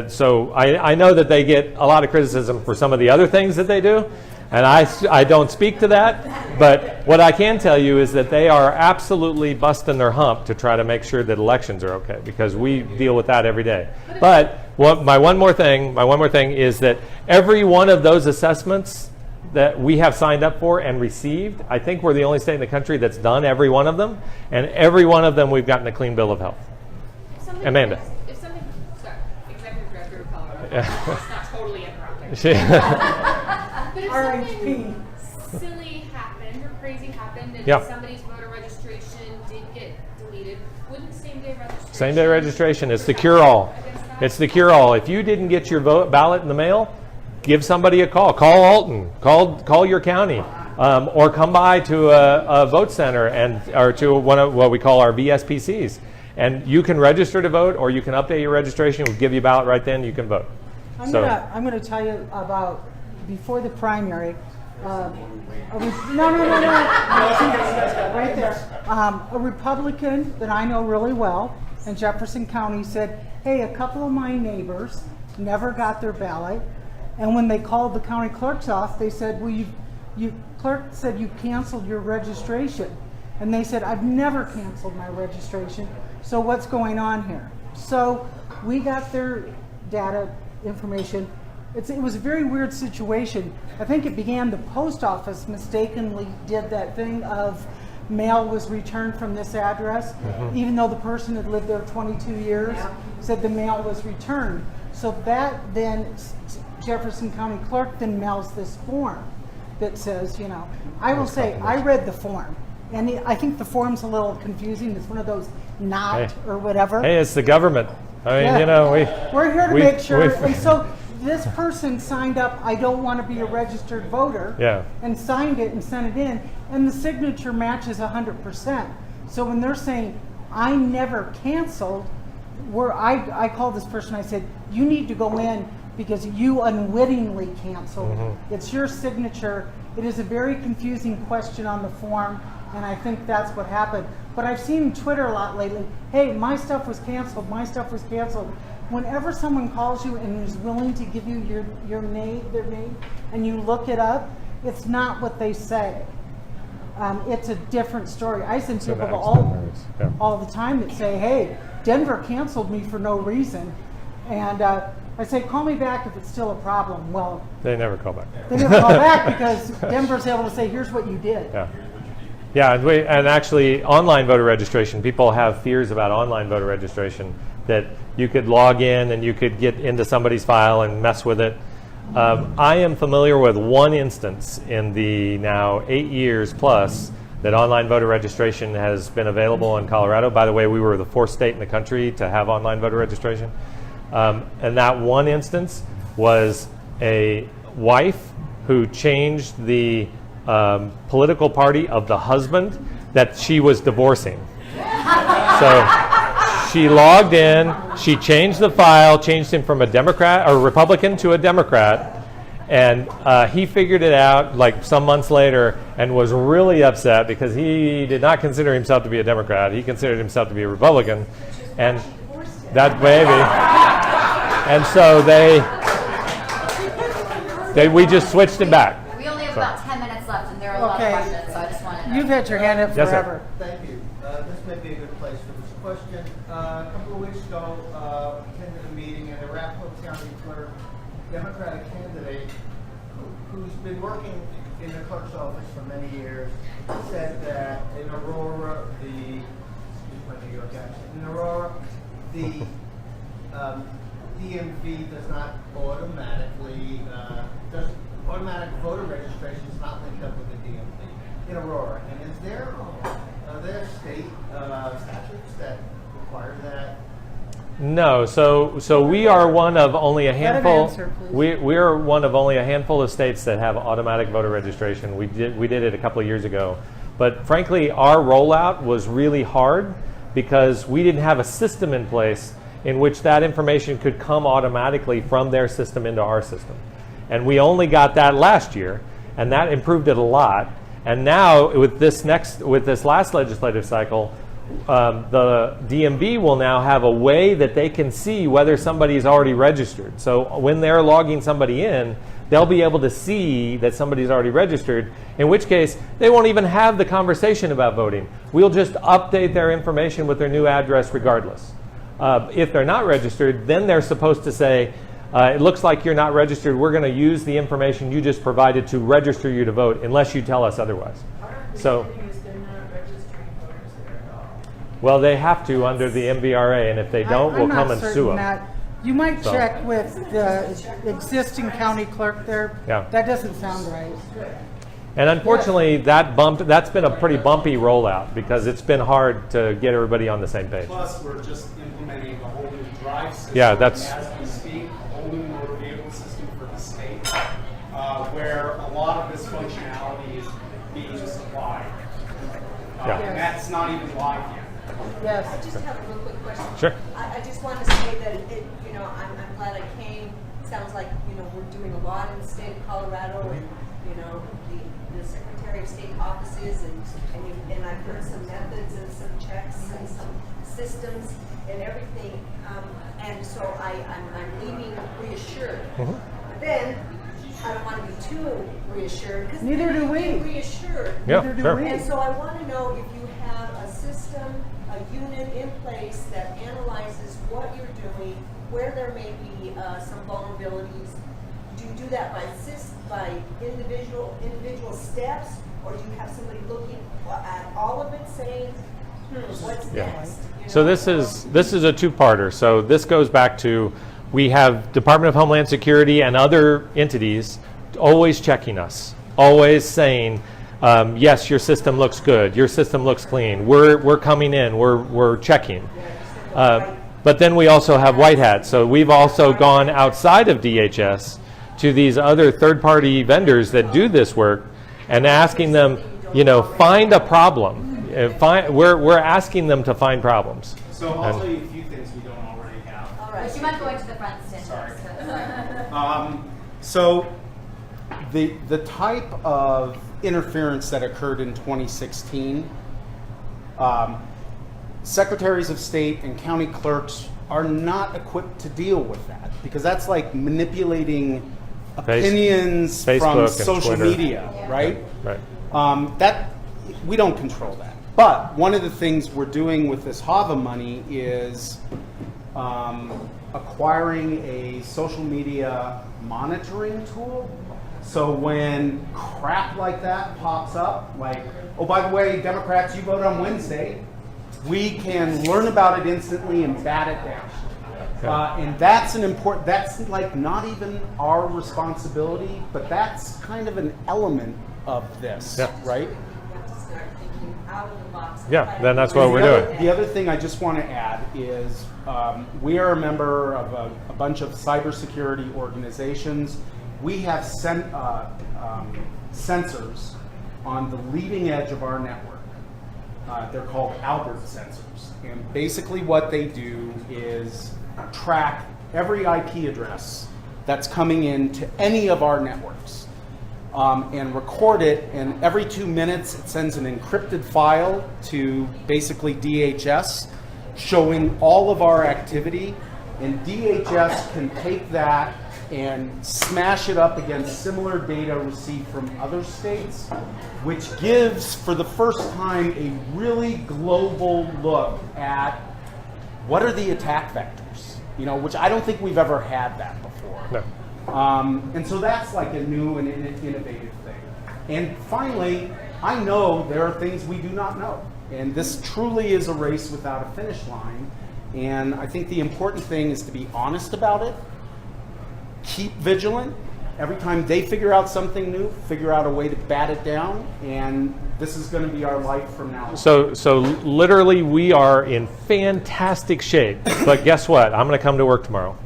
Speaker 3: So I know that they get a lot of criticism for some of the other things that they do, and I don't speak to that, but what I can tell you is that they are absolutely busting their hump to try to make sure that elections are okay, because we deal with that every day. But my one more thing is that every one of those assessments that we have signed up for and received, I think we're the only state in the country that's done every one of them, and every one of them we've gotten a clean bill of health. Amanda.
Speaker 12: Executive Director of Colorado. It's not totally interrupting. But if
Speaker 1: RHP.
Speaker 12: something silly happened or crazy happened and
Speaker 3: Yeah.
Speaker 12: somebody's voter registration did get deleted, wouldn't same-day registration...
Speaker 3: Same-day registration is the cure-all. It's the cure-all. If you didn't get your ballot in the mail, give somebody a call. Call Alton. Call your county. Or come by to a vote center or to one of what we call our VSPCs. And you can register to vote, or you can update your registration. We'll give you a ballot right then. You can vote.
Speaker 1: I'm gonna tell you about before the primary. No, right there. A Republican that I know really well in Jefferson County said, "Hey, a couple of my neighbors never got their ballot, and when they called the county clerk's office, they said, well, clerk said you canceled your registration." And they said, "I've never canceled my registration. So what's going on here?" So we got their data information. It was a very weird situation. I think it began, the post office mistakenly did that thing of mail was returned from this address, even though the person had lived there 22 years, said the mail was returned. So that then Jefferson County Clerk then mails this form that says, I will say, I read the form. And I think the form's a little confusing. It's one of those or whatever.
Speaker 3: Hey, it's the government.
Speaker 1: We're here to make sure. And so this person signed up, I don't want to be a registered voter, and signed it and sent it in, and the signature matches 100%. So when they're saying, I never canceled, I called this person, I said, you need to go in because you unwittingly canceled. It's your signature. It is a very confusing question on the form, and I think that's what happened. But I've seen Twitter a lot lately. Hey, my stuff was canceled. My stuff was canceled. Whenever someone calls you and is willing to give you their name, and you look it up, it's not what they say. It's a different story. I send people all the time that say, "Hey, Denver canceled me for no reason," and I say, "Call me back if it's still a problem." Well,
Speaker 3: they never call back.
Speaker 1: They never call back because Denver's able to say, "Here's what you did."
Speaker 3: Yeah, and actually online voter registration, people have fears about online voter registration, that you could log in and you could get into somebody's file and mess with it. I am familiar with one instance in the now 8 years plus that online voter registration has been available in Colorado. By the way, we were the 4th state in the country to have online voter registration. And that one instance was a wife who changed the political party of the husband that she was divorcing. So she logged in, she changed the file, changed him from a Democrat or Republican to a Democrat, and he figured it out like some months later and was really upset because he did not consider himself to be a Democrat. He considered himself to be a Republican, and that baby. And so we just switched him back.
Speaker 9: We only have about 10 minutes left, and there are a lot of questions, so I just wanted to...
Speaker 1: You've had your hand up
Speaker 3: Yes, sir.
Speaker 1: forever.
Speaker 13: Thank you. This may be a good place for this question. A couple of weeks ago, attended a meeting, and the Arapahoe County Clerk, Democratic candidate, who's been working in the clerk's office for many years, said that in Aurora, the DMV does not automatically, automatic voter registration is not linked up with the DMV in Aurora. And is there, are there state statutes that require that?
Speaker 3: No, so we are one of only a handful.
Speaker 1: answer, please.
Speaker 3: We are one of only a handful of states that have automatic voter registration. We did it a couple of years ago, but frankly, our rollout was really hard because we didn't have a system in place in which that information could come automatically from their system into our system. And we only got that last year, and that improved it a lot. And now with this last legislative cycle, the DMV will now have a way that they can see whether somebody's already registered. So when they're logging somebody in, they'll be able to see that somebody's already registered, in which case they won't even have the conversation about voting. We'll just update their information with their new address regardless. If they're not registered, then they're supposed to say, it looks like you're not registered. We're going to use the information you just provided to register you to vote unless you tell us otherwise. So, well, they have to under the MVRA, and if they don't, we'll come and sue them.
Speaker 1: You might check with the existing county clerk there.
Speaker 3: Yeah.
Speaker 1: That doesn't sound right.
Speaker 3: And unfortunately, that's been a pretty bumpy rollout because it's been hard to get everybody on the same page.
Speaker 8: Plus, we're just implementing a whole new drive system.
Speaker 3: Yeah, that's...
Speaker 8: As we speak, a whole new motor vehicle system for the state, where a lot of this functionality is being supplied. And that's not even live yet.
Speaker 1: Yes.
Speaker 2: I just have a real quick question.
Speaker 3: Sure.
Speaker 2: I just want to say that, I'm glad I came. Sounds like, we're doing a lot in the state of Colorado, and, the Secretary of State offices, and I've heard some methods and some checks and some systems and everything. And so I'm leaving reassured.
Speaker 3: Mm-hmm.
Speaker 2: But then, I don't want to be too reassured, because
Speaker 1: Neither do we.
Speaker 2: Reassured.
Speaker 3: Yeah,
Speaker 1: Neither do
Speaker 3: sure.
Speaker 1: we.
Speaker 2: And so I want to know if you have a system, a unit in place that analyzes what you're doing, where there may be some vulnerabilities. Do you do that by individual steps, or do you have somebody looking at all of it, saying, what's next?
Speaker 3: So this is a two-parter. So this goes back to, we have Department of Homeland Security and other entities always checking us, always saying, yes, your system looks good, your system looks clean, we're coming in, we're checking. But then we also have white hats. So we've also gone outside of DHS to these other third-party vendors that do this work and asking them, find a problem. We're asking them to find problems.
Speaker 8: So I'll tell you a few things we don't already have.
Speaker 2: All right.
Speaker 9: Would you mind going to the front stand?
Speaker 8: Sorry. So the type of interference that occurred in 2016, secretaries of state and county clerks are not equipped to deal with that, because that's like manipulating opinions
Speaker 3: Facebook
Speaker 8: from
Speaker 3: and
Speaker 8: social
Speaker 3: Twitter.
Speaker 8: media, right?
Speaker 3: Right.
Speaker 8: That we don't control that. But one of the things we're doing with this HAVA money is acquiring a social media monitoring tool. So when crap like that pops up, like, oh, by the way, Democrats, you vote on Wednesday, we can learn about it instantly and bat it down. And that's that's like not even our responsibility, but that's kind of an element of this, right?
Speaker 2: You have to start thinking out of the box.
Speaker 3: Yeah, then that's what we're doing.
Speaker 8: The other thing I just want to add is we are a member of a bunch of cybersecurity organizations. We have sensors on the leading edge of our network. They're called Albert sensors. And basically what they do is track every IP address that's coming into any of our networks and record it. And every 2 minutes, it sends an encrypted file to basically DHS showing all of our activity. And DHS can take that and smash it up against similar data received from other states, which gives, for the first time, a really global look at what are the attack vectors, which I don't think we've ever had that before.
Speaker 3: No.
Speaker 8: And so that's like a new and innovative thing. And finally, I know there are things we do not know. And this truly is a race without a finish line. And I think the important thing is to be honest about it, keep vigilant. Every time they figure out something new, figure out a way to bat it down, and this is going to be our life from now on.
Speaker 3: So literally we are in fantastic shape, but guess what? I'm going to come to work tomorrow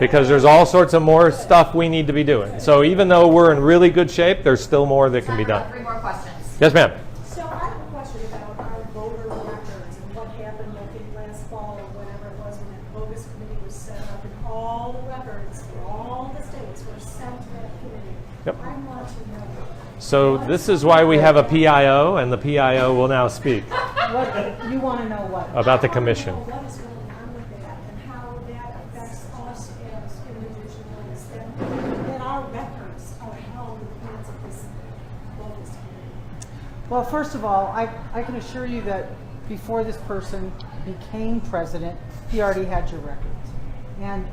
Speaker 3: because there's all sorts of more stuff we need to be doing. So even though we're in really good shape, there's still more that can be done.
Speaker 9: 3 more questions.
Speaker 3: Yes, ma'am.
Speaker 11: So I have a question about our voter records and what happened, I think, last fall or whatever it was when that bogus committee was set up and all the records for all the states were sent to that committee.
Speaker 3: Yep.
Speaker 11: I want to know.
Speaker 3: So this is why we have a PIO, and the PIO will now speak
Speaker 1: What, you want to know what?
Speaker 3: about the commission.
Speaker 11: What is going on with that and how that affects us as individuals, that our records are held in the hands of this bogus committee.
Speaker 1: Well, first of all, I can assure you that before this person became president, he already had your records. And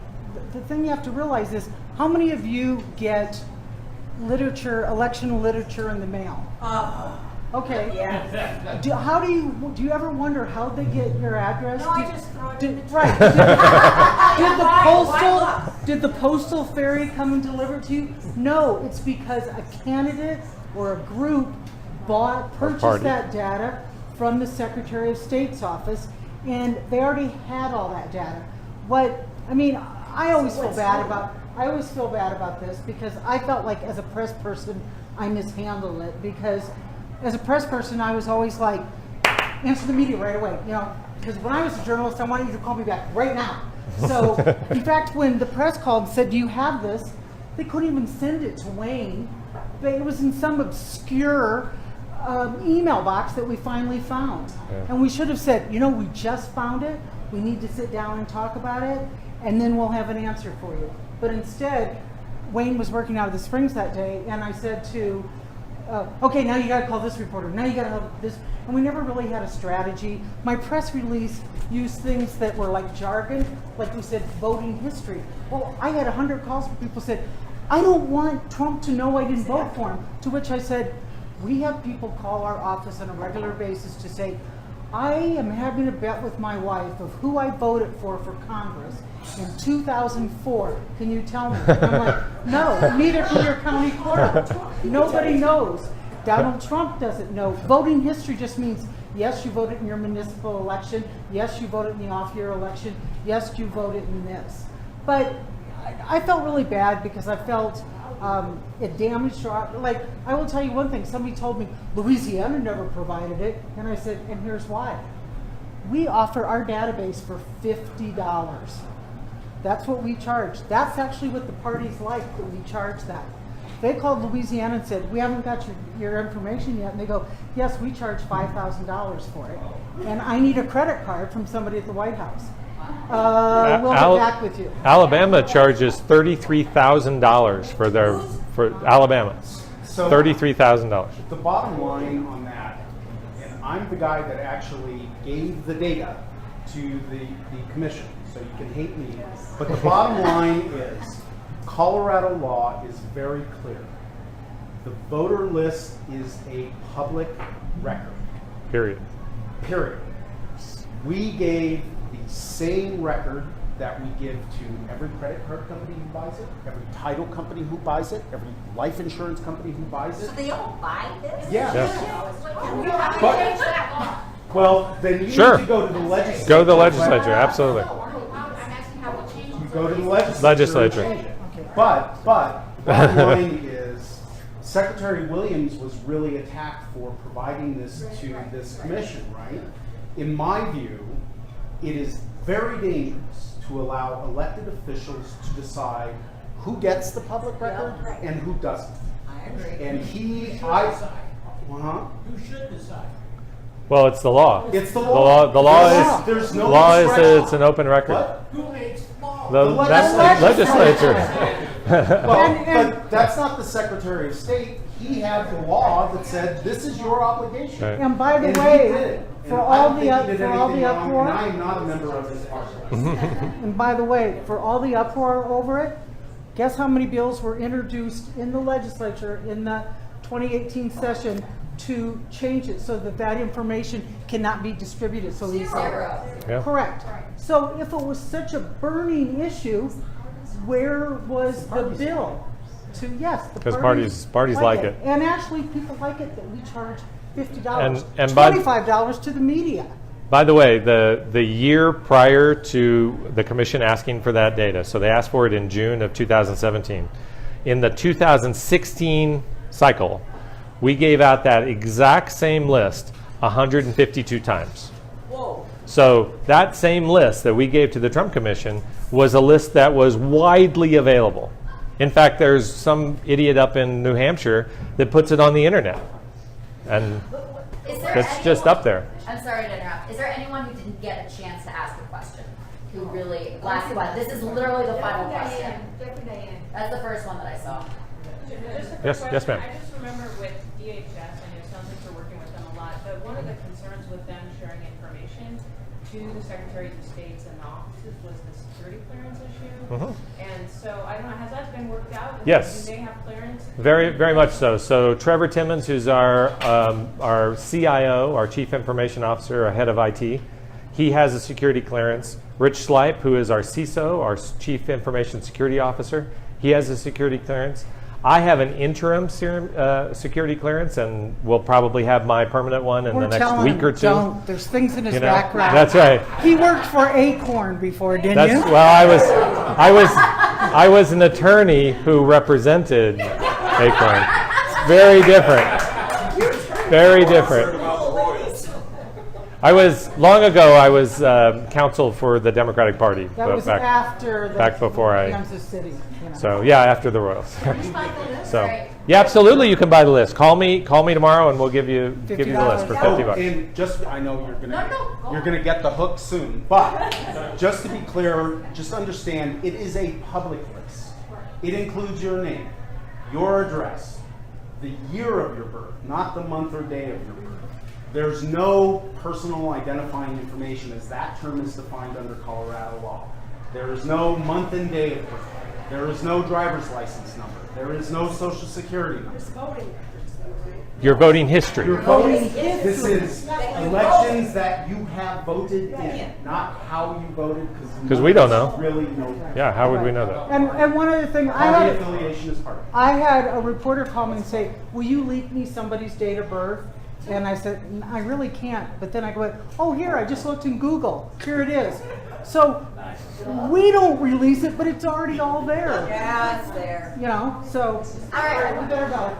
Speaker 1: the thing you have to realize is, how many of you get literature, election literature in the mail? Okay.
Speaker 2: Yeah.
Speaker 1: Do you ever wonder how they get your address?
Speaker 11: No, I just throw it in the
Speaker 1: Right.
Speaker 11: Why?
Speaker 1: Did the postal ferry come and deliver it to you? No, it's because a candidate or a group purchased that data from the Secretary of State's office, and they already had all that data. I always feel bad about this because I felt like as a press person I mishandled it, because as a press person I was always like, answer the media right away, because when I was a journalist I wanted you to call me back right now. So in fact, when the press called and said, do you have this, they couldn't even send it to Wayne. It was in some obscure email box that we finally found. Yeah. And we should have said, we just found it, we need to sit down and talk about it, and then we'll have an answer for you. But instead, Wayne was working out of the Springs that day, and I said to, okay, now you got to call this reporter, now you got to have this, and we never really had a strategy. My press release used things that were like jargon, like we said, voting history. Well, I had 100 calls where people said, I don't want Trump to know I didn't vote for him. To which I said, we have people call our office on a regular basis to say, I am having a bet with my wife of who I voted for Congress in 2004. Can you tell me? And I'm like, no, neither can your county clerk. Nobody knows. Donald Trump doesn't know. Voting history just means, yes, you voted in your municipal election. Yes, you voted in the off-year election. Yes, you voted in this. But I felt really bad because I felt it damaged our, I will tell you one thing. Somebody told me, Louisiana never provided it. And I said, and here's why. We offer our database for $50. That's what we charge. That's actually what the parties like, that we charge that. They called Louisiana and said, we haven't got your information yet. And they go, yes, we charge $5,000 for it. And I need a credit card from somebody at the White House. We'll get back with you.
Speaker 3: Alabama charges $33,000 for Alabama.
Speaker 8: So
Speaker 3: $33,000.
Speaker 8: The bottom line on that, and I'm the guy that actually gave the data to the commission, so you can hate me, but the bottom line is Colorado law is very clear. The voter list is a public record.
Speaker 3: Period.
Speaker 8: Period. We gave the same record that we give to every credit card company who buys it, every title company who buys it, every life insurance company who buys it.
Speaker 2: So they all buy this?
Speaker 8: Yeah.
Speaker 2: Can we have to
Speaker 8: But-
Speaker 2: change that law?
Speaker 8: Well, then you
Speaker 3: Sure.
Speaker 8: need to go to the legislature.
Speaker 3: Go to the legislature, absolutely.
Speaker 10: I'm asking how we change
Speaker 8: You
Speaker 10: it.
Speaker 8: go to the legislature.
Speaker 3: Legislature.
Speaker 8: And change it. But bottom line is, Secretary Williams was really attacked for providing this to this commission, right? In my view, it is very dangerous to allow elected officials to decide who gets the public record and who doesn't.
Speaker 2: I agree.
Speaker 8: And
Speaker 13: Who should decide?
Speaker 3: Well, it's the law.
Speaker 8: It's the law.
Speaker 3: The law
Speaker 8: There's-
Speaker 3: is
Speaker 8: there's no
Speaker 3: law is that
Speaker 8: discretion.
Speaker 3: it's an open record.
Speaker 8: What?
Speaker 13: Who makes law?
Speaker 3: That's the legislature.
Speaker 8: But that's not the Secretary of State. He had the law that said this is your obligation.
Speaker 3: Right.
Speaker 1: And by the
Speaker 8: And he
Speaker 1: way,
Speaker 8: did it.
Speaker 1: for
Speaker 8: And I
Speaker 1: all
Speaker 8: don't
Speaker 1: the
Speaker 8: think
Speaker 1: up-
Speaker 8: he did
Speaker 1: for all
Speaker 8: anything
Speaker 1: the
Speaker 8: wrong,
Speaker 1: uproar-
Speaker 8: and I am not a member of his party.
Speaker 1: And by the way, for all the uproar over it, guess how many bills were introduced in the legislature in the 2018 session to change it so that that information cannot be distributed so easily?
Speaker 9: Zero.
Speaker 3: Yeah.
Speaker 1: Correct. So if it was such a burning issue, where was the bill to, yes, the
Speaker 3: Because parties like it.
Speaker 1: And actually, people like it that we charge $50,
Speaker 3: And by-
Speaker 1: $25 to the media.
Speaker 3: By the way, the year prior to the commission asking for that data, so they asked for it in June of 2017. In the 2016 cycle, we gave out that exact same list 152 times.
Speaker 2: Whoa.
Speaker 3: So that same list that we gave to the Trump Commission was a list that was widely available. In fact, there's some idiot up in New Hampshire that puts it on the internet. And
Speaker 9: Is there
Speaker 3: it's just
Speaker 9: anyone-
Speaker 3: up there.
Speaker 9: I'm sorry to interrupt. Is there anyone who didn't get a chance to ask a question? Who really, last one, this is literally the final question. That's the first one that I saw.
Speaker 12: Just a quick
Speaker 3: Yes,
Speaker 12: question.
Speaker 3: yes, ma'am.
Speaker 12: I just remember with DHS, I know it sounds like you're working with them a lot, but one of the concerns with them sharing information to the Secretaries of States and the offices was the security clearance issue.
Speaker 3: Mhm.
Speaker 12: And so, I don't know, has that been worked out?
Speaker 3: Yes.
Speaker 12: Do they have clearance?
Speaker 3: Very, very much so. So Trevor Timmons, who's our CIO, our Chief Information Officer, our head of IT, he has a security clearance. Rich Slipe, who is our CISO, our Chief Information Security Officer, he has a security clearance. I have an interim security clearance, and we'll probably have my permanent one in the
Speaker 1: We're
Speaker 3: next
Speaker 1: telling
Speaker 3: week
Speaker 1: him,
Speaker 3: or two.
Speaker 1: don't. There's things in his
Speaker 3: You know?
Speaker 1: background.
Speaker 3: That's right.
Speaker 1: He worked for Acorn before, didn't
Speaker 3: That's
Speaker 1: you?
Speaker 3: well, I was an attorney who represented Acorn. Very different. Very different. I was long ago. I was counsel for the Democratic Party.
Speaker 1: That
Speaker 3: but
Speaker 1: was after the
Speaker 3: back before I.
Speaker 1: Kansas City. You know.
Speaker 3: So yeah, after the Royals. So
Speaker 9: Right.
Speaker 3: yeah, absolutely, you can buy the list. Call me tomorrow, and we'll give you the list for
Speaker 1: $50.
Speaker 3: $50.
Speaker 8: And just, I know you're
Speaker 9: No, go
Speaker 8: you're gonna get the hook soon, but just to be clear, just understand, it is a public list. It includes your name, your address, the year of your birth, not the month or day of your birth. There's no personal identifying information as that term is defined under Colorado law. There is no month and day of birth. There is no driver's license number. There is no social security number.
Speaker 3: Your voting history.
Speaker 8: Your voting, this is elections that you have voted in, not how you voted,
Speaker 3: 'Cause we don't know.
Speaker 8: Really know that.
Speaker 3: Yeah, how would we know that?
Speaker 1: And one other thing,
Speaker 8: Party affiliation is part of it.
Speaker 1: I had a reporter call me and say, will you leak me somebody's date of birth? And I said, I really can't. But then I go, oh, here, I just looked in Google. Here it is. So we don't release it, but it's already all there.
Speaker 2: Yeah, it's there.
Speaker 1: You know, so
Speaker 9: All right.
Speaker 1: we better go.